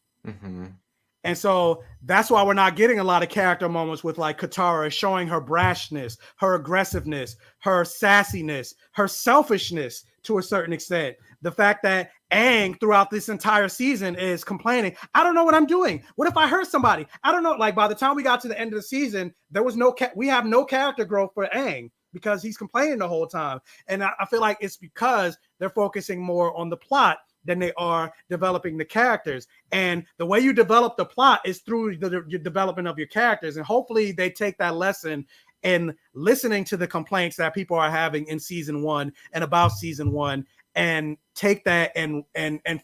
And so that's why we're not getting a lot of character moments with like Katara showing her brashness, her aggressiveness, her sassiness, her selfishness to a certain extent. The fact that Aang throughout this entire season is complaining, I don't know what I'm doing. What if I hurt somebody? I don't know. Like by the time we got to the end of the season, there was we have no character growth for Aang because he's complaining the whole time. And I feel like it's because they're focusing more on the plot than they are developing the characters. And the way you develop the plot is through the development of your characters. And hopefully they take that lesson in listening to the complaints that people are having in season 1 and about season 1 and take that and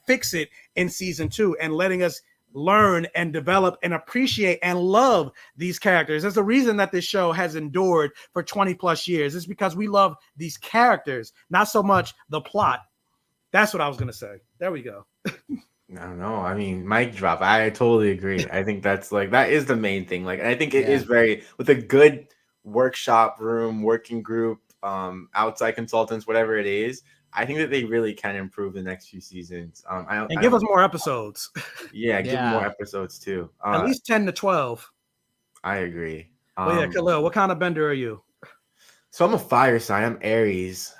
fix it in season 2 and letting us learn and develop and appreciate and love these characters. There's a reason that this show has endured for 20 plus years. It's because we love these characters, not so much the plot. That's what I was going to say. There we go. I don't know. I mean, mic drop. I totally agree. I think that's like, that is the main thing. Like, and I think it is very, with a good workshop room, working group, outside consultants, whatever it is, I think that they really can improve the next few seasons. Give us more episodes. Yeah, give them more episodes too. At least 10 to 12. I agree. Well, yeah, Kahlil, what kind of bender are you? So I'm a fire sign. I'm Aries.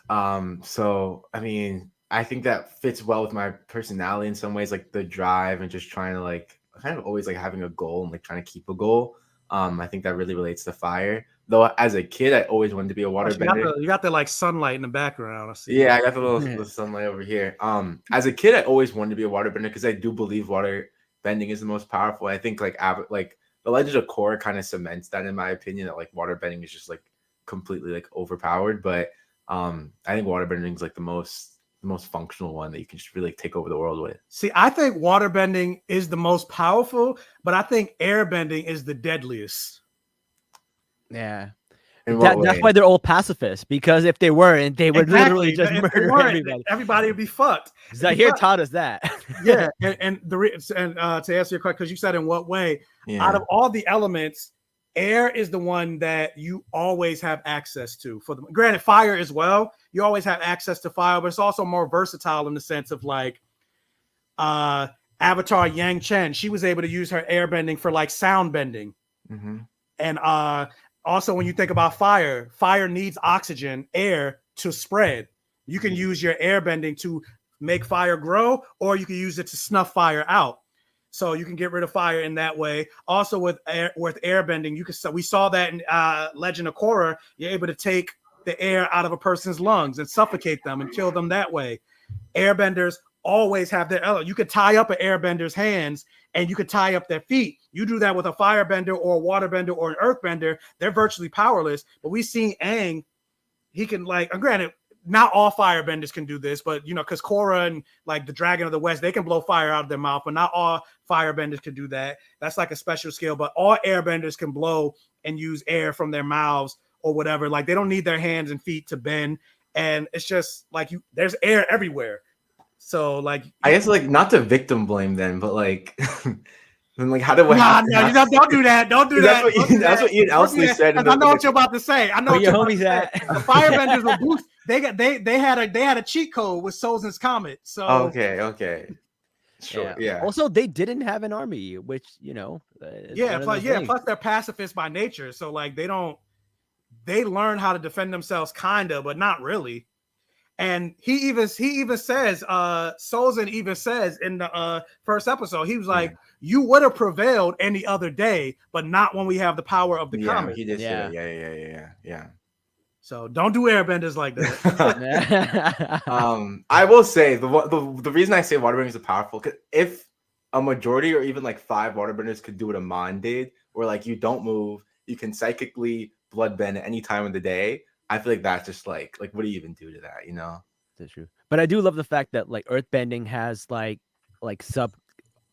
So I mean, I think that fits well with my personality in some ways, like the drive and just trying to like kind of always like having a goal and like trying to keep a goal. I think that really relates to fire. Though as a kid, I always wanted to be a waterbender. You got the like sunlight in the background. I see. Yeah, I got the little sunlight over here. As a kid, I always wanted to be a waterbender because I do believe water bending is the most powerful. I think like the Legend of Korra kind of cements that, in my opinion, that like water bending is just like completely like overpowered. But I think water bending is like the most functional one that you can just really like, take over the world with. See, I think water bending is the most powerful, but I think air bending is the deadliest. Yeah. That's why they're all pacifists, because if they weren't, they would literally just murder everybody. Everybody would be fucked. Zahir taught us that. Yeah, and to answer your question, because you said in what way, out of all the elements, air is the one that you always have access to. Granted, fire as well. You always have access to fire, but it's also more versatile in the sense of like Avatar Yang Chen. She was able to use her air bending for like sound bending. Mm-hmm. And also, when you think about fire needs oxygen, air to spread. You can use your air bending to make fire grow, or you can use it to snuff fire out. So you can get rid of fire in that way. Also, with air bending, we saw that in Legend of Korra. You're able to take the air out of a person's lungs and suffocate them and kill them that way. Airbenders always have their. You could tie up an airbender's hands and you could tie up their feet. You do that with a firebender or a waterbender or an earthbender, they're virtually powerless. But we've seen Aang, he can granted, not all firebenders can do this, but because Korra and like the Dragon of the West, they can blow fire out of their mouth, but not all firebenders can do that. That's like a special skill, but all airbenders can blow and use air from their mouths or whatever. Like they don't need their hands and feet to bend. And it's just like there's air everywhere. So like I guess like not to victim blame then, but like then like how do we don't do that. Don't do that. That's what Ian Elsley said. I know what you're about to say. I know what your homies at. The firebenders will boost. They had a cheat code with Sozin's Comet. So okay. Sure. Yeah. Also, they didn't have an army, which plus they're pacifists by nature. So like they learn how to defend themselves kinda, but not really. And he even says, Sozin even says in the first episode, he was like, you would have prevailed any other day, but not when we have the power of the comet. He did say, yeah. So don't do airbenders like that. I will say the reason I say waterbending is powerful, because if a majority or even like 5 waterbenders could do what Amon did, where like you don't move, you can psychically blood bend at any time of the day. I feel like that's just like what do you even do to that, That's true. But I do love the fact that like earth bending has like sub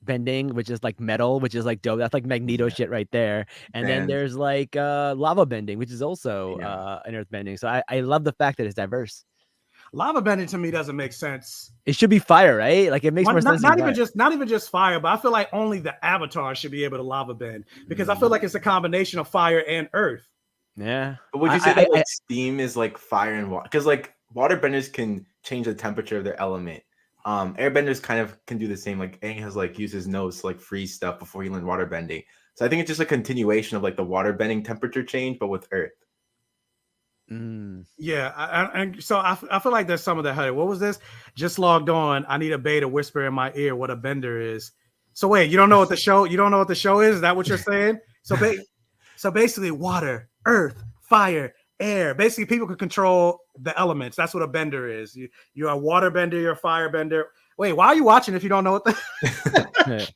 bending, which is like metal, which is like dope. That's like Magneto shit right there. And then there's like lava bending, which is also an earth bending. So I love the fact that it's diverse. Lava bending to me doesn't make sense. It should be fire, right? Like it makes more sense. Not even just fire, but I feel like only the Avatar should be able to lava bend, because I feel like it's a combination of fire and earth. Yeah. But would you say that steam is like fire and water? Because like waterbenders can change the temperature of their element. Airbenders kind of can do the same. Like Aang has like used his nose to like freeze stuff before he learned waterbending. So I think it's just a continuation of like the waterbending temperature change, but with earth. Yeah, so I feel like there's some of that. Hey, what was this? Just logged on. I need a beta whisper in my ear what a bender is. So wait, you don't know what the show? You don't know what the show is? Is that what you're saying? So basically, water, earth, fire, air. Basically, people can control the elements. That's what a bender is. You're a water bender, you're a fire bender. Wait, why are you watching if you don't know what the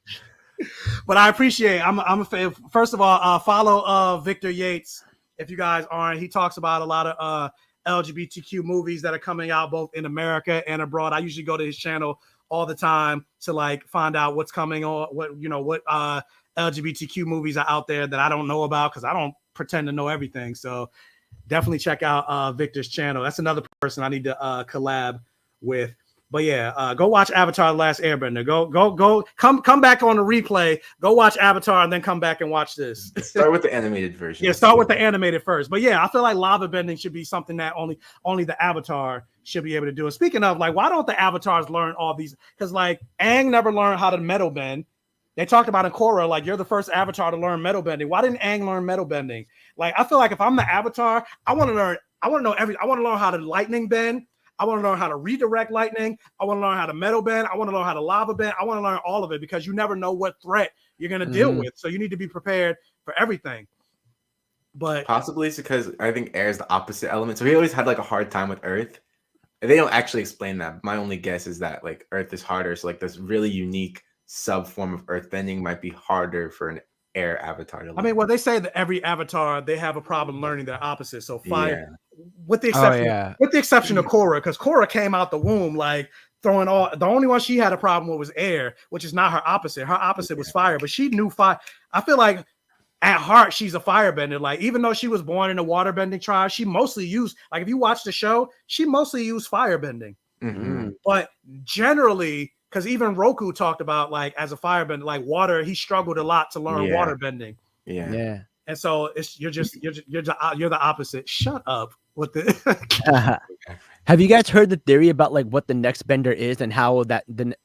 But I appreciate it. I'm a fan. First of all, follow Victor Yates if you guys aren't. He talks about a lot of LGBTQ movies that are coming out both in America and abroad. I usually go to his channel all the time to like find out what's coming on, what LGBTQ movies are out there that I don't know about, because I don't pretend to know everything. So definitely check out Victor's channel. That's another person I need to collab with. But yeah, go watch Avatar the Last Airbender. Come back on the replay. Go watch Avatar and then come back and watch this. Start with the animated version. Yeah, start with the animated first. But yeah, I feel like lava bending should be something that only the Avatar should be able to do. And speaking of, like, why don't the Avatars learn all these? Because like Aang never learned how to metal bend. They talked about in Korra, like, you're the first Avatar to learn metal bending. Why didn't Aang learn metal bending? Like, I feel like if I'm the Avatar, I want to learn how to lightning bend. I want to learn how to redirect lightning. I want to learn how to metal bend. I want to learn how to lava bend. I want to learn all of it, because you never know what threat you're going to deal with. So you need to be prepared for everything. But possibly it's because I think air is the opposite element. So he always had like a hard time with earth. And they don't actually explain that. My only guess is that like earth is harder. So like this really unique sub form of earth bending might be harder for an air avatar to learn. I mean, well, they say that every avatar, they have a problem learning their opposite. So fire, with the exception of Korra, because Korra came out the womb like throwing all. The only one she had a problem with was air, which is not her opposite. Her opposite was fire, but she knew fire. I feel like at heart she's a firebender. Like, even though she was born in a waterbending tribe, she mostly used, like, if you watch the show, she mostly used firebending. But generally, because even Roku talked about, like, as a firebender, like water, he struggled a lot to learn waterbending. Yeah. And so you're the opposite. Shut up with the. Have you guys heard the theory about like what the next bender is and how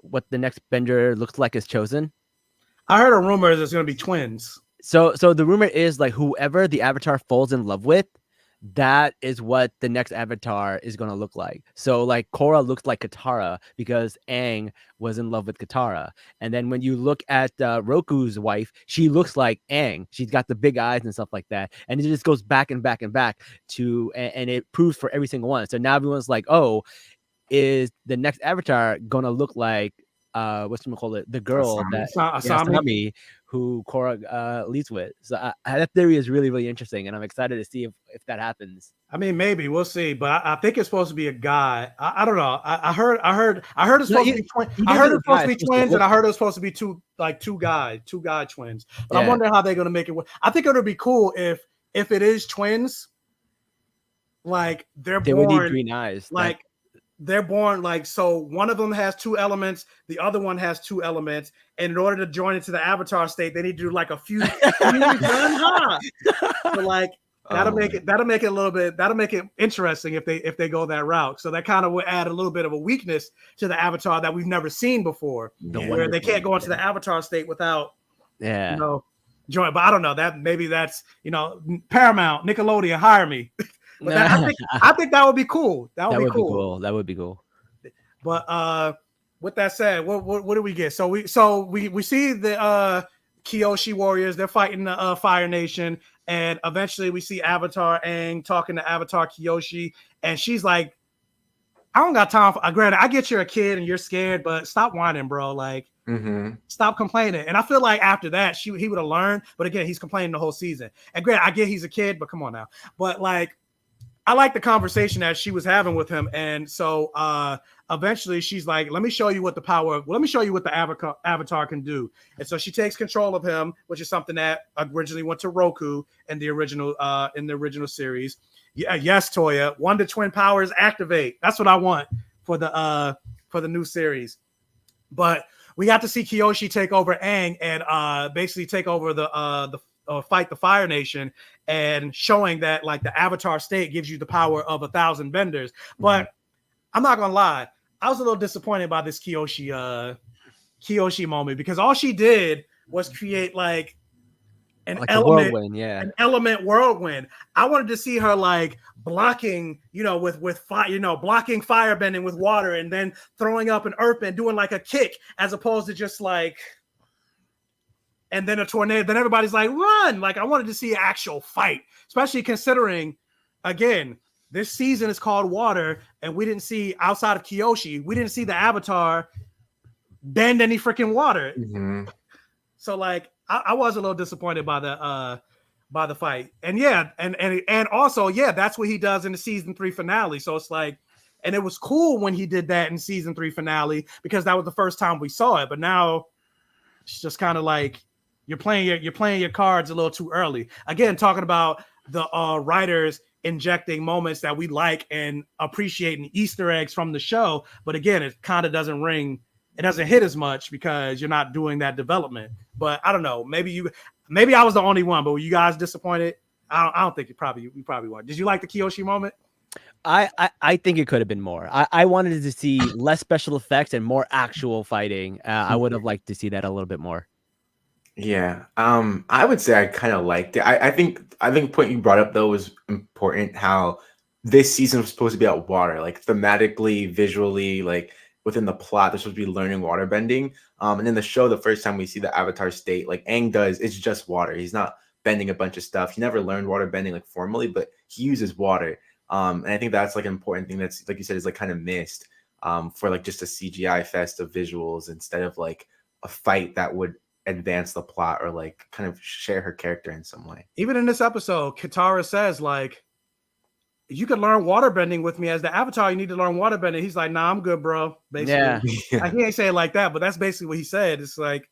what the next bender looks like is chosen? I heard a rumor there's going to be twins. So the rumor is like whoever the avatar falls in love with, that is what the next avatar is going to look like. So like Korra looks like Katara because Aang was in love with Katara. And then when you look at Roku's wife, she looks like Aang. She's got the big eyes and stuff like that. And it just goes back and back and back to, and it proves for every single one. So now everyone's like, oh, is the next avatar going to look like the girl Asami, who Korra leads with. So that theory is really, really interesting, and I'm excited to see if that happens. I mean, maybe we'll see, but I think it's supposed to be a guy. I don't know. I heard it's supposed to be twins. I heard it's supposed to be twins, and I heard it was supposed to be two guy twins. But I'm wondering how they're gonna make it work. I think it would be cool if it is twins, like they born, would need green eyes, like. They're born like, so one of them has two elements, the other one has two elements, and in order to join into the avatar state, they need to do like a few. So like that'll make it a little bit, that'll make it interesting if they go that route. So that kind of would add a little bit of a weakness to the avatar that we've never seen before, where they can't go into the avatar state without join. But I don't know, that maybe that's Paramount, Nickelodeon, hire me. But I think that would be cool. That would be cool. That would be cool. But with that said, what do we get? So we see the Kyoshi Warriors. They're fighting the Fire Nation, and eventually we see Avatar Aang talking to Avatar Kyoshi, and she's like, "I don't got time for." Granted, I get you're a kid and you're scared, but stop whining, bro. Like, stop complaining. And I feel like after that, he would have learned. But again, he's complaining the whole season. And granted, I get he's a kid, but come on now. But like, I like the conversation that she was having with him. And so eventually she's like, let me show you what the avatar can do. And so she takes control of him, which is something that originally went to Roku in the original series. Yeah, yes, Toya. Wonder Twin powers activate. That's what I want for the new series. But we got to see Kyoshi take over Aang and basically take over the fight the Fire Nation, and showing that like the avatar state gives you the power of 1,000 benders. But I'm not gonna lie, I was a little disappointed by this Kyoshi moment, because all she did was create like an element, an element whirlwind. I wanted to see her like blocking, with fire, blocking firebending with water, and then throwing up an earthbend, doing like a kick, as opposed to just like. And then a tornado, then everybody's like, run. Like, I wanted to see an actual fight, especially considering, again, this season is called Water, and we didn't see, outside of Kyoshi, we didn't see the Avatar bend any freaking water. So, like, I was a little disappointed by by the fight. And yeah, and also, yeah, that's what he does in the season 3 finale. So it's like, and it was cool when he did that in season 3 finale because that was the first time we saw it. But now it's just kind of like you're playing your cards a little too early. Again, talking about the writers injecting moments that we like and appreciating Easter eggs from the show. But again, it kind of doesn't hit as much because you're not doing that development. But I don't know. Maybe I was the only one, but were you guys disappointed? I don't think you probably weren't. Did you like the Kyoshi moment? I think it could have been more. I wanted to see less special effects and more actual fighting. I would have liked to see that a little bit more. Yeah. I would say I kind of liked it. I think the point you brought up though was important, how this season was supposed to be about water, like thematically, visually, like within the plot, they're supposed to be learning waterbending. And in the show, the first time we see the Avatar state, like Aang does, it's just water. He's not bending a bunch of stuff. He never learned waterbending like formally, but he uses water. And I think that's like an important thing that's, like you said, is like kind of missed for like just a CGI fest of visuals instead of like a fight that would advance the plot or like kind of share her character in some way. Even in this episode, Katara says like, you could learn waterbending with me as the Avatar. You need to learn waterbending. He's like, nah, I'm good, bro. Basically, Yeah. like, he ain't saying it like that, but that's basically what he said. It's like,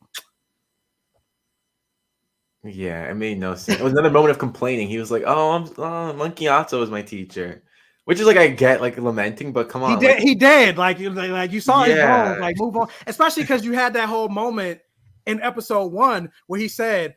Yeah, it made no sense. It was another moment of complaining. He was like, "Oh, Monkey Otto is my teacher," which is like I get like lamenting, but come on, he did. Like you saw his Yeah. bones. Like move on, especially because you had that whole moment in episode 1 where he said,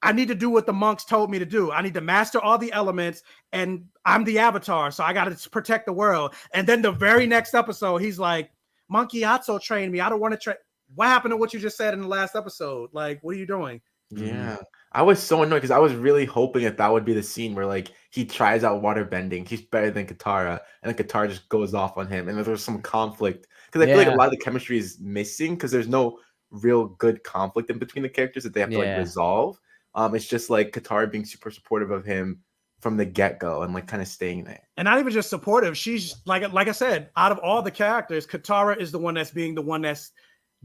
I need to do what the monks told me to do. I need to master all the elements, and I'm the Avatar, so I got to protect the world. And then the very next episode, he's like, Monkey Otto trained me. I don't want to train. What happened to what you just said in the last episode? Like, what are you doing? Yeah, I was so annoyed because I was really hoping that would be the scene where like he tries out water bending. He's better than Katara, and then Katara just goes off on him, and there's some conflict because I feel like a lot of the chemistry is missing because there's no real good conflict in between the characters that they have to like resolve. It's just like Katara being super supportive of him from the get-go and like kind of staying there. And not even just supportive. She's like I said, out of all the characters, Katara is the one that's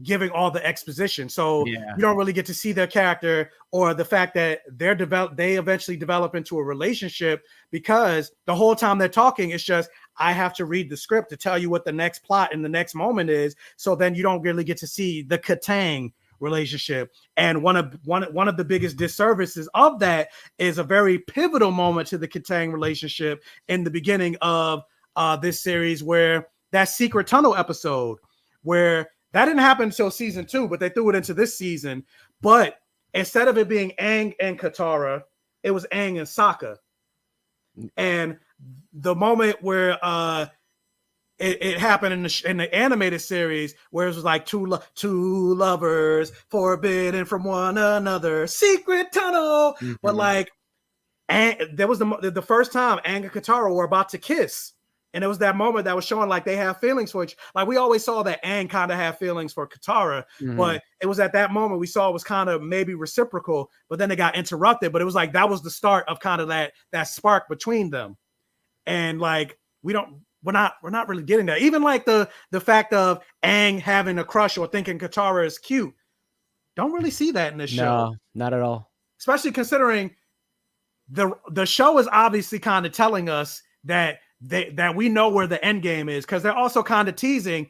giving all the exposition. So you don't really get to see their character or the fact that they eventually develop into a relationship, because the whole time they're talking, it's just, I have to read the script to tell you what the next plot in the next moment is. So then you don't really get to see the Katang relationship. And one of the biggest disservices of that is a very pivotal moment to the Katang relationship in the beginning of this series, where that secret tunnel episode, where that didn't happen until season 2, but they threw it into this season. But instead of it being Aang and Katara, it was Aang and Sokka. And the moment where it happened in the animated series, where it was like two lovers forbidden from one another, secret tunnel. Mm-hmm. But like, and there was the first time Aang and Katara were about to kiss. And it was that moment that was showing like they have feelings for each. Like we always saw that Aang kind of have feelings for Katara, but it was at that moment we saw it was kind of maybe reciprocal, but then it got interrupted. But it was like that was the start of kind of that spark between them. And like we're not really getting that. Even like the fact of Aang having a crush or thinking Katara is cute. Don't really see that in this show. No, not at all. Especially considering the show is obviously kind of telling us that we know where the end game is, because they're also kind of teasing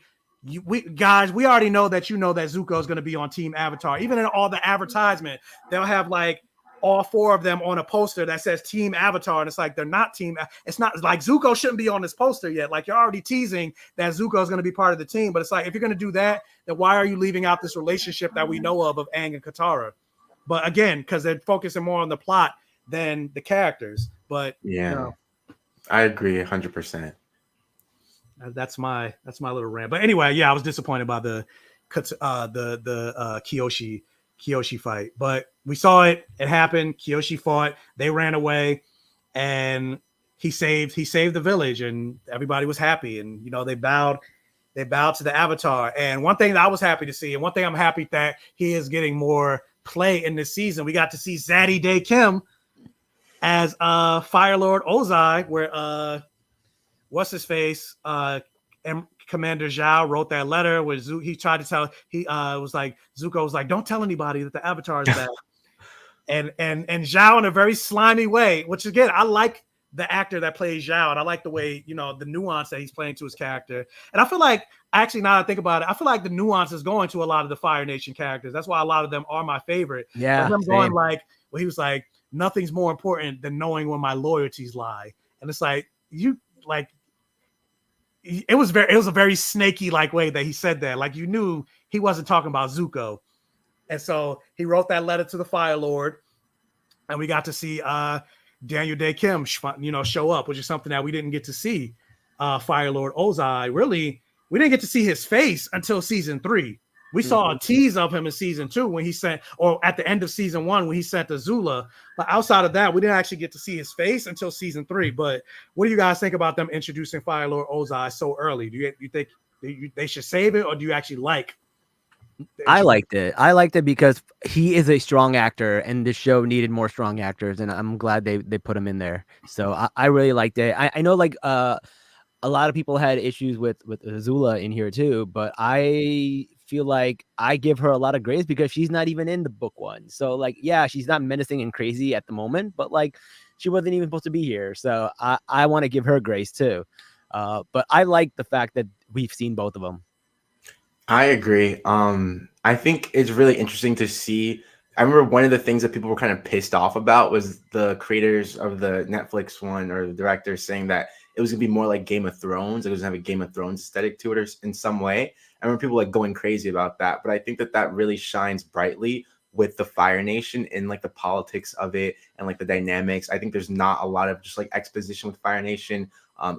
we already know that that Zuko is going to be on Team Avatar. Even in all the advertisement, they'll have like all 4 of them on a poster that says Team Avatar, and it's like they're not team. It's not like Zuko shouldn't be on this poster yet. Like you're already teasing that Zuko is going to be part of the team, but it's like if you're going to do that, then why are you leaving out this relationship that we know of Aang and Katara? But again, because they're focusing more on the plot than the characters. But I agree 100%. That's my little rant. But anyway, I was disappointed by the Kyoshi fight. But we saw it. It happened. Kyoshi fought. They ran away, and he saved the village, and everybody was happy. And they bowed to the Avatar. And one thing that I was happy to see, and one thing I'm happy that he is getting more play in this season, we got to see Zaddy Day Kim as Fire Lord Ozai, where what's his face, Commander Zhao wrote that letter where he tried to tell, was like, Zuko was like, don't tell anybody that the Avatar is back. and Zhao in a very slimy way, which again, I like the actor that plays Zhao, and I like the way, the nuance that he's playing to his character. And I feel like, actually, now that I think about it, I feel like the nuance is going to a lot of the Fire Nation characters. That's why a lot of them are my favorite. Yeah, him going like, well, he was like, nothing's more important than knowing where my loyalties lie. And it's like, it was a very snaky like way that he said that. Like, you knew he wasn't talking about Zuko. And so he wrote that letter to the Fire Lord, and we got to see Daniel Day Kim, show up, which is something that we didn't get to see. Fire Lord Ozai, really, we didn't get to see his face until season 3. We saw a tease of him in season 2 when he sent, or at the end of season 1 when he sent Azula. But outside of that, we didn't actually get to see his face until season 3. But what do you guys think about them introducing Fire Lord Ozai so early? Do you think they should save it, or do you actually like? I liked it. I liked it because he is a strong actor, and this show needed more strong actors, and I'm glad they put him in there. So I really liked it. I know like a lot of people had issues with Azula in here too, but I feel like I give her a lot of grace because she's not even in the book 1. So like, yeah, she's not menacing and crazy at the moment, but like she wasn't even supposed to be here. So I want to give her grace too. But I like the fact that we've seen both of them. I agree. I think it's really interesting to see. I remember one of the things that people were kind of pissed off about was the creators of the Netflix one, or the director, saying that it was gonna be more like Game of Thrones. It was gonna have a Game of Thrones aesthetic to it, or in some way. I remember people like going crazy about that, but I think that really shines brightly with the Fire Nation and like the politics of it and like the dynamics. I think there's not a lot of just like exposition with Fire Nation.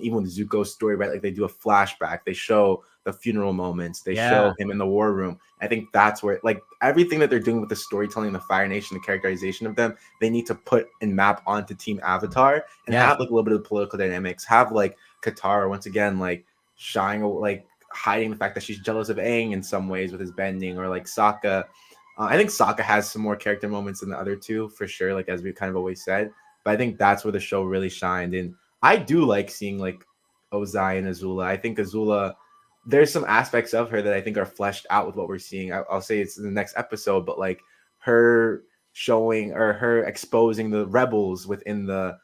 Even with Zuko's story, right? Like they do a flashback, they show the funeral moments, they show him in the war room. I think that's where like everything that they're doing with the storytelling, the Fire Nation, the characterization of them, they need to put and map onto Team Avatar and have like a little bit of political dynamics. Have like Katara once again like shying, like hiding the fact that she's jealous of Aang in some ways with his bending, or like Sokka. I think Sokka has some more character moments than the other two for sure, like as we kind of always said. But I think that's where the show really shined. And I do like seeing like Ozai and Azula. I think Azula, there's some aspects of her that I think are fleshed out with what we're seeing. I'll say it's in the next episode, but like her showing, or her exposing the rebels within the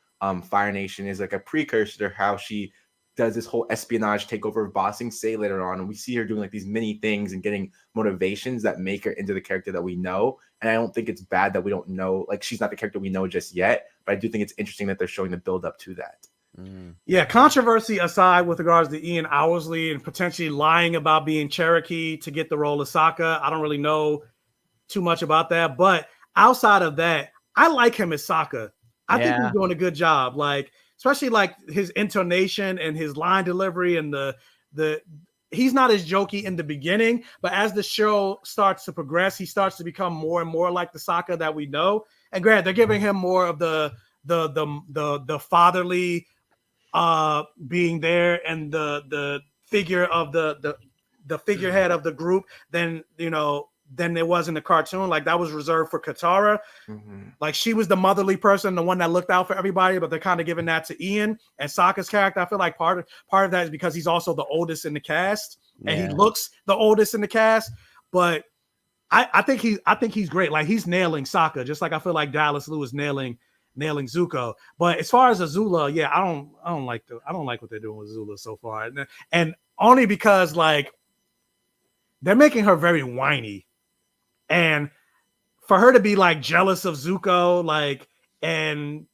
Fire Nation is like a precursor to how she does this whole espionage takeover of Bossing Say later on. And we see her doing like these mini things and getting motivations that make her into the character that we know. And I don't think it's bad that we don't know, like she's not the character we know just yet, but I do think it's interesting that they're showing the build up to that. Yeah, controversy aside with regards to Ian Owsley and potentially lying about being Cherokee to get the role of Sokka, I don't really know too much about that. But outside of that, I like him as Sokka. I think he's doing a good job. Like, especially like his intonation and his line delivery, and the he's not as jokey in the beginning, but as the show starts to progress, he starts to become more and more like the Sokka that we know. And granted, they're giving him more of the fatherly being there, and the figure of the figurehead of the group than it was in the cartoon. Like that was reserved for Katara. Like she was the motherly person, the one that looked out for everybody, but they're kind of giving that to Ian. And Sokka's character, I feel like part of that is because he's also the oldest in the cast, and he looks the oldest in the cast. But I think he's great. Like he's nailing Sokka, just like I feel like Dallas Liu is nailing Zuko. But as far as Azula, yeah, I don't like what they're doing with Azula so far, and only because like they're making her very whiny, and for her to be like jealous of Zuko, like and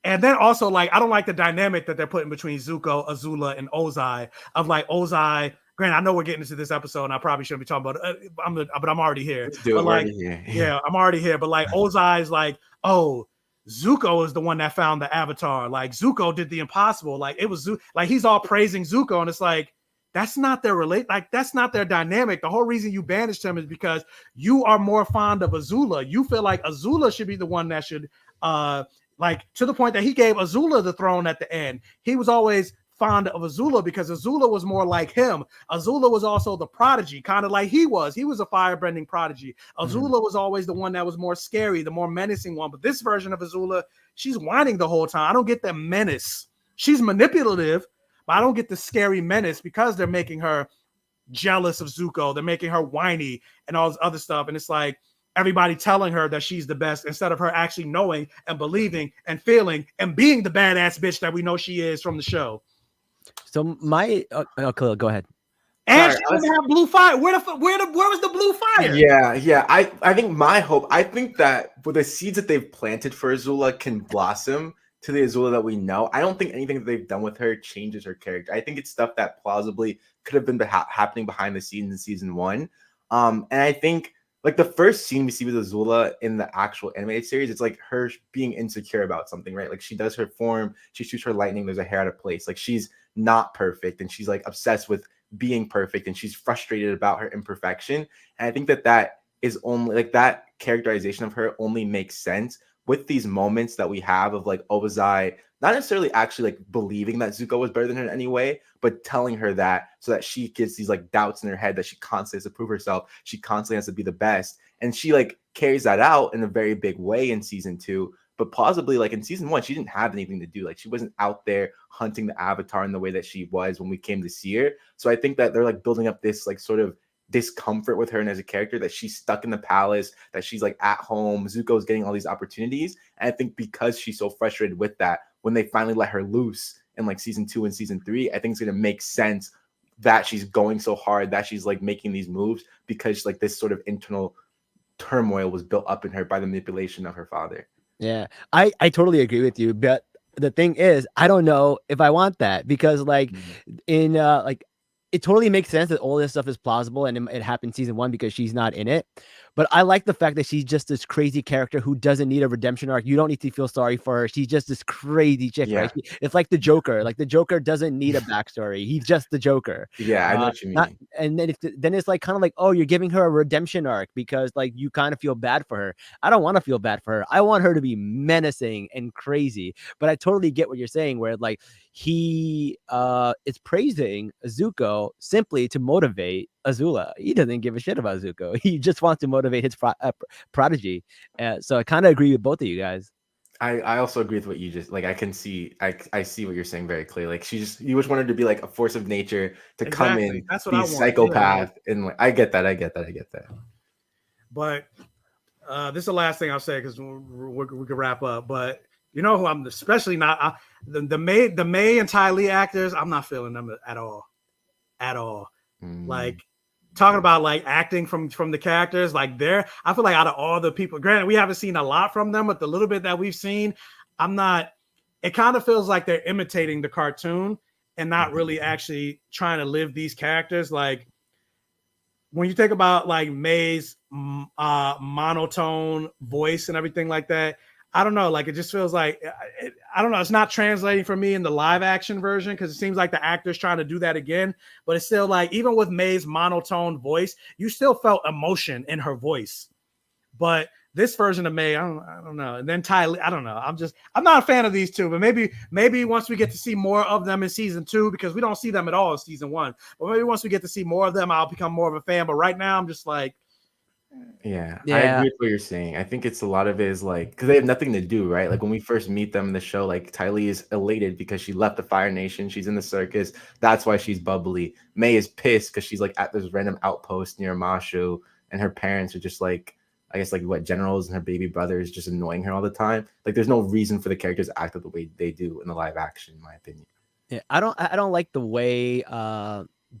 then also like I don't like the dynamic that they're putting between Zuko, Azula, and Ozai. Of like Ozai. Granted, I know we're getting into this episode, and I probably shouldn't be talking about it, but I'm already here. But like, yeah, I'm already here. But like Ozai is like, oh, Zuko is the one that found the Avatar. Like Zuko did the impossible. Like it was like he's all praising Zuko, and it's like that's not their that's not their dynamic. The whole reason you banished him is because you are more fond of Azula. You feel like Azula should be the one that should like to the point that he gave Azula the throne at the end. He was always fond of Azula because Azula was more like him. Azula was also the prodigy, kind of like he was. He was a firebending prodigy. Azula was always the one that was more scary, the more menacing one. But this version of Azula, she's whining the whole time. I don't get the menace. She's manipulative, but I don't get the scary menace because they're making her jealous of Zuko. They're making her whiny and all this other stuff. And it's like, everybody telling her that she's the best instead of her actually knowing and believing and feeling and being the badass bitch that we know she is from the show. So my Kahlil, go ahead. And she doesn't have blue fire. Where was the blue fire? Yeah. I think my hope, I think that with the seeds that they've planted for Azula can blossom to the Azula that we know. I don't think anything that they've done with her changes her character. I think it's stuff that plausibly could have been happening behind the scenes in season 1. And I think like the first scene we see with Azula in the actual animated series, it's like her being insecure about something, right? Like she does her form, she shoots her lightning, there's a hair out of place. Like she's not perfect and she's like obsessed with being perfect and she's frustrated about her imperfection. And I think that is only like that characterization of her only makes sense with these moments that we have of like Obazai not necessarily actually like believing that Zuko was better than her in any way, but telling her that so that she gets these like doubts in her head that she constantly has to prove herself. She constantly has to be the best. And she like carries that out in a very big way in season 2. But plausibly, like in season 1, she didn't have anything to do. Like she wasn't out there hunting the Avatar in the way that she was when we came to see her. So I think that they're like building up this like sort of discomfort with her and as a character that she's stuck in the palace, that she's like at home. Zuko's getting all these opportunities. And I think because she's so frustrated with that, when they finally let her loose in like season 2 and season 3, I think it's going to make sense that she's going so hard, that she's like making these moves because like this sort of internal turmoil was built up in her by the manipulation of her father. Yeah, I totally agree with you. But the thing is, I don't know if I want that because like in like it totally makes sense that all this stuff is plausible and it happened season 1 because she's not in it. But I like the fact that she's just this crazy character who doesn't need a redemption arc. You don't need to feel sorry for her. She's just this crazy chick, right? It's like the Joker. Like the Joker doesn't need a backstory. He's just the Joker. Yeah, I know what you mean. And then it's like kind of like, oh, you're giving her a redemption arc because like you kind of feel bad for her. I don't want to feel bad for her. I want her to be menacing and crazy. But I totally get what you're saying, where like he is praising Zuko simply to motivate Azula. He doesn't give a shit about Zuko. He just wants to motivate his prodigy. So I kind of agree with both of you guys. I also agree with what you just like. I can see, I see what you're saying very clearly. Like you just wanted to be like a force of nature to come in, That's what be I want. psychopath, and like I get that. But this is the last thing I'll say because we can wrap up. But you know who I'm especially not the May and Ty Lee actors. I'm not feeling them at all. Like talking about like acting from the characters, like I feel like out of all the people, granted we haven't seen a lot from them, but the little bit that we've seen, it kind of feels like they're imitating the cartoon and not really actually trying to live these characters. Like when you think about like May's monotone voice and everything like that, I don't know. Like it just feels like I don't know. It's not translating for me in the live action version because it seems like the actor's trying to do that again. But it's still like even with May's monotone voice, you still felt emotion in her voice. But this version of May, I don't know. And then Ty Lee, I don't know. I'm not a fan of these two. But maybe once we get to see more of them in season 2, because we don't see them at all in season 1. But maybe once we get to see more of them, I'll become more of a fan. But right now, I'm just like. Yeah, I agree with what you're saying. I think it's a lot of it is like because they have nothing to do, right? Like when we first meet them in the show, like Ty Lee is elated because she left the Fire Nation. She's in the circus. That's why she's bubbly. May is pissed because she's like at this random outpost near Mashu, and her parents are just like, I guess like what generals, and her baby brother is just annoying her all the time. Like there's no reason for the characters to act the way they do in the live action, in my opinion. Yeah, I don't like the way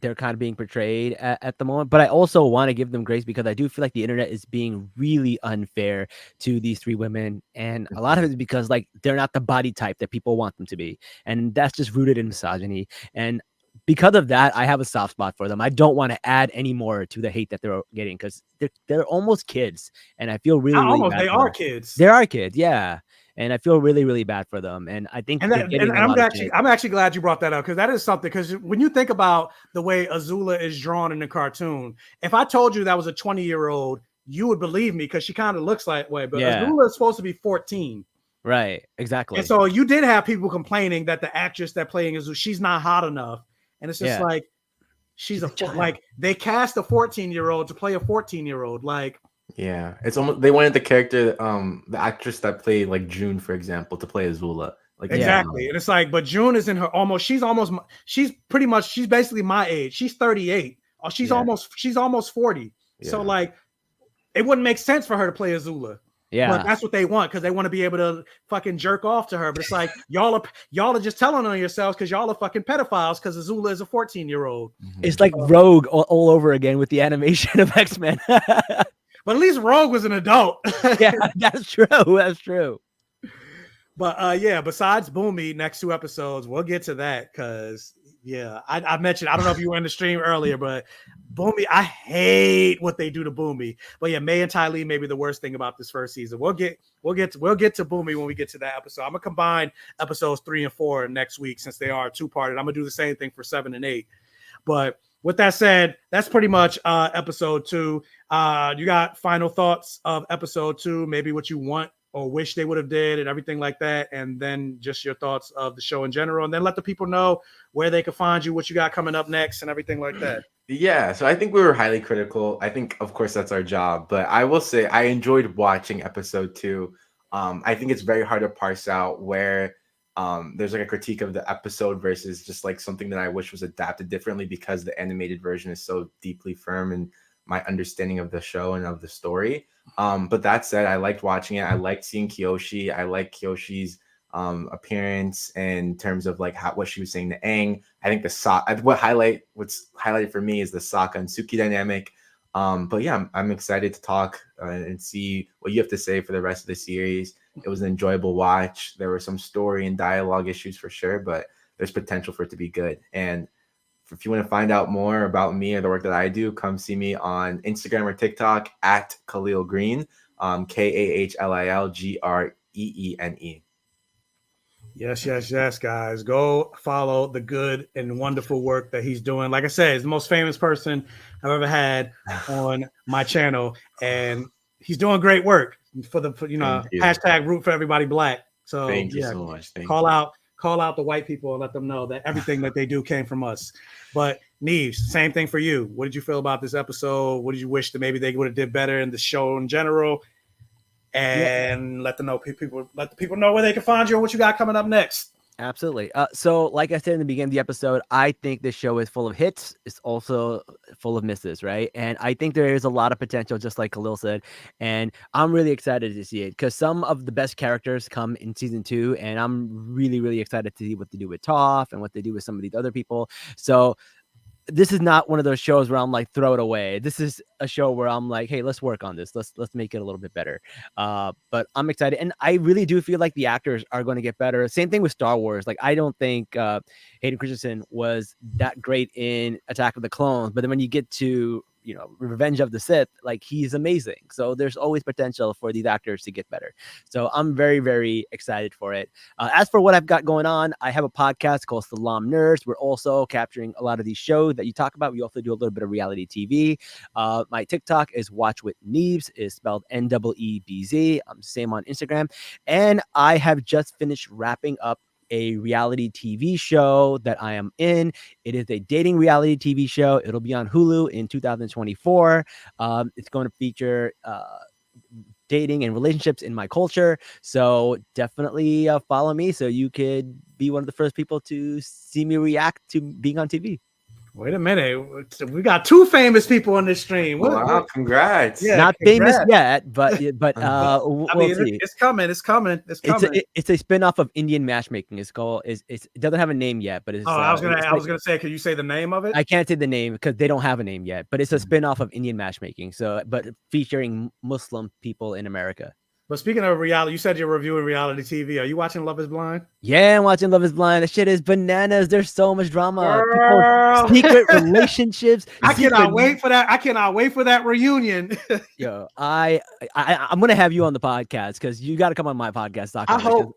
they're kind of being portrayed at the moment, but I also want to give them grace because I do feel like the internet is being really unfair to these 3 women, and a lot of it is because like they're not the body type that people want them to be, and that's just rooted in misogyny. And because of that, I have a soft spot for them. I don't want to add any more to the hate that they're getting because they're almost kids, and I feel really bad. They are kids. They are kids, yeah. And I feel really, really bad for them. And I think I'm actually glad you brought that up because that is something. Because when you think about the way Azula is drawn in the cartoon, if I told you that was a 20-year-old, you would believe me because she kind of looks that way. But Azula is supposed to be 14. Right, exactly. And so you did have people complaining that the actress that playing Azula, she's not hot enough. And it's just like, she's like they cast a 14-year-old to play a 14-year-old. Like, yeah, it's almost they wanted the character, the actress that played like June, for example, to play Azula. Like exactly, and it's like, but June is in her she's basically my age. She's 38. Or she's almost 40. Yeah. So like, it wouldn't make sense for her to play Azula. Yeah. But that's what they want, because they want to be able to fucking jerk off to her. But it's like y'all are just telling on yourselves because y'all are fucking pedophiles because Azula is a 14-year-old. It's like Rogue all over again with the animation of X-Men. But at least Rogue was an adult. Yeah, that's true. That's true. But yeah, besides Boomy, next 2 episodes, we'll get to that because I mentioned, I don't know if you were in the stream earlier, but Boomy, I hate what they do to Boomy. But yeah, May and Ty Lee may be the worst thing about this first season. We'll get to Boomy when we get to that episode. I'm gonna combine episodes 3 and 4 next week since they are 2-parted. I'm gonna do the same thing for 7 and 8. But with that said, that's pretty much episode 2. You got final thoughts of episode 2, maybe what you want or wish they would have did and everything like that, and then just your thoughts of the show in general, and then let the people know where they can find you, what you got coming up next, and everything like that. Yeah, so I think we were highly critical. I think, of course, that's our job, but I will say I enjoyed watching episode 2. I think it's very hard to parse out where there's like a critique of the episode versus just like something that I wish was adapted differently, because the animated version is so deeply firm in my understanding of the show and of the story. But that said, I liked watching it. I liked seeing Kyoshi. I like Kyoshi's appearance in terms of like what she was saying to Aang. I think what's highlighted for me is the Sokka and Suki dynamic. But yeah, I'm excited to talk and see what you have to say for the rest of the series. It was an enjoyable watch. There were some story and dialogue issues for sure, but there's potential for it to be good. And if you want to find out more about me or the work that I do, come see me on Instagram or TikTok at Kahlil Green, KAHLILGREENE. Yes, guys. Go follow the good and wonderful work that he's doing. Like I said, he's the most famous person I've ever had on my channel, and he's doing great work for hashtag root for everybody black. So thank you so much. Call out the white people and let them know that everything that they do came from us. But Neves, same thing for you. What did you feel about this episode? What did you wish that maybe they would have did better in the show in general? And let the people know where they can find you and what you got coming up next. Absolutely. So like I said in the beginning of the episode, I think this show is full of hits. It's also full of misses, right? And I think there is a lot of potential, just like Kahlil said. And I'm really excited to see it because some of the best characters come in season 2. And I'm really, really excited to see what they do with Toph and what they do with some of these other people. So this is not one of those shows where I'm like, throw it away. This is a show where I'm like, hey, let's work on this. Let's make it a little bit better. But I'm excited. And I really do feel like the actors are going to get better. Same thing with Star Wars. Like, I don't think Hayden Christensen was that great in Attack of the Clones. But then when you get to, Revenge of the Sith, like, he's amazing. So there's always potential for these actors to get better. So I'm very, very excited for it. As for what I've got going on, I have a podcast called Salam Nerds. We're also capturing a lot of these shows that you talk about. We also do a little bit of reality TV. My TikTok is Watch with Neebs, is spelled NEEBZ. I'm same on Instagram. And I have just finished wrapping up a reality TV show that I am in. It is a dating reality TV show. It'll be on Hulu in 2024. It's going to feature dating and relationships in my culture. So definitely follow me so you could be one of the first people to see me react to being on TV. Wait a minute. We got 2 famous people on this stream. Wow, congrats. Yeah, not congrats. famous yet, but we'll see. It's coming. It's a spin-off of Indian matchmaking. It doesn't have a name yet, but it's I was gonna say, can you say the name of it? I can't say the name because they don't have a name yet, but it's a spin-off of Indian matchmaking. So, but featuring Muslim people in America. But speaking of reality, you said you're reviewing reality TV. Are you watching Love is Blind? Yeah, I'm watching Love is Blind. That shit is bananas. There's so much drama. Secret relationships. I cannot wait for that. I cannot wait for that reunion. Yo, I'm gonna have you on the podcast because you got to come on my podcast. I hope.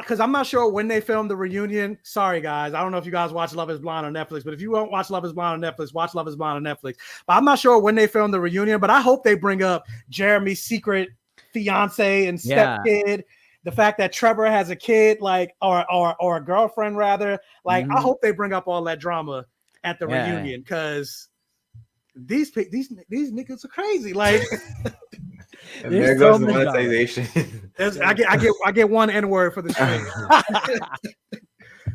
Because I'm not sure when they filmed the reunion. Sorry, guys. I don't know if you guys watch Love is Blind on Netflix, but if you won't watch Love is Blind on Netflix, watch Love is Blind on Netflix. But I'm not sure when they filmed the reunion, but I hope they bring up Jeremy's secret fiance and stepkid. The fact that Trevor has a kid, like, or a girlfriend rather. Like, I hope they bring up all that drama at the reunion because these niggas are crazy. Like, and there goes the monetization. I get one N-word for the stream.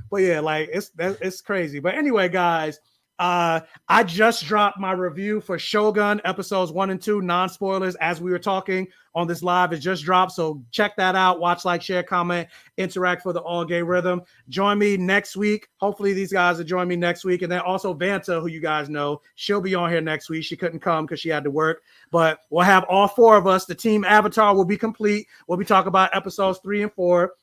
But yeah, like it's crazy. But anyway, guys, I just dropped my review for Shogun episodes 1 and 2, non-spoilers, as we were talking on this live. It just dropped, so check that out. Watch, like, share, comment, interact for the All Gay Rhythm. Join me next week. Hopefully these guys will join me next week. And then also Vanta, who you guys know, she'll be on here next week. She couldn't come because she had to work, but we'll have all 4 of us. The team Avatar will be complete. We'll be talking about episodes 3 and 4.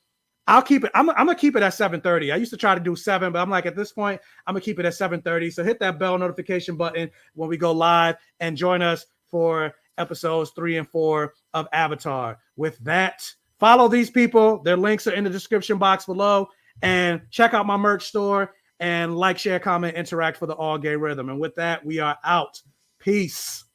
I'll keep it. I'm gonna keep it at 7:30. I used to try to do 7, but I'm like, at this point, I'm gonna keep it at 7:30. So hit that bell notification button when we go live and join us for episodes 3 and 4 of Avatar. With that, follow these people. Their links are in the description box below, and check out my merch store and like, share, comment, interact for the All Gay Rhythm. And with that, we are out. Peace.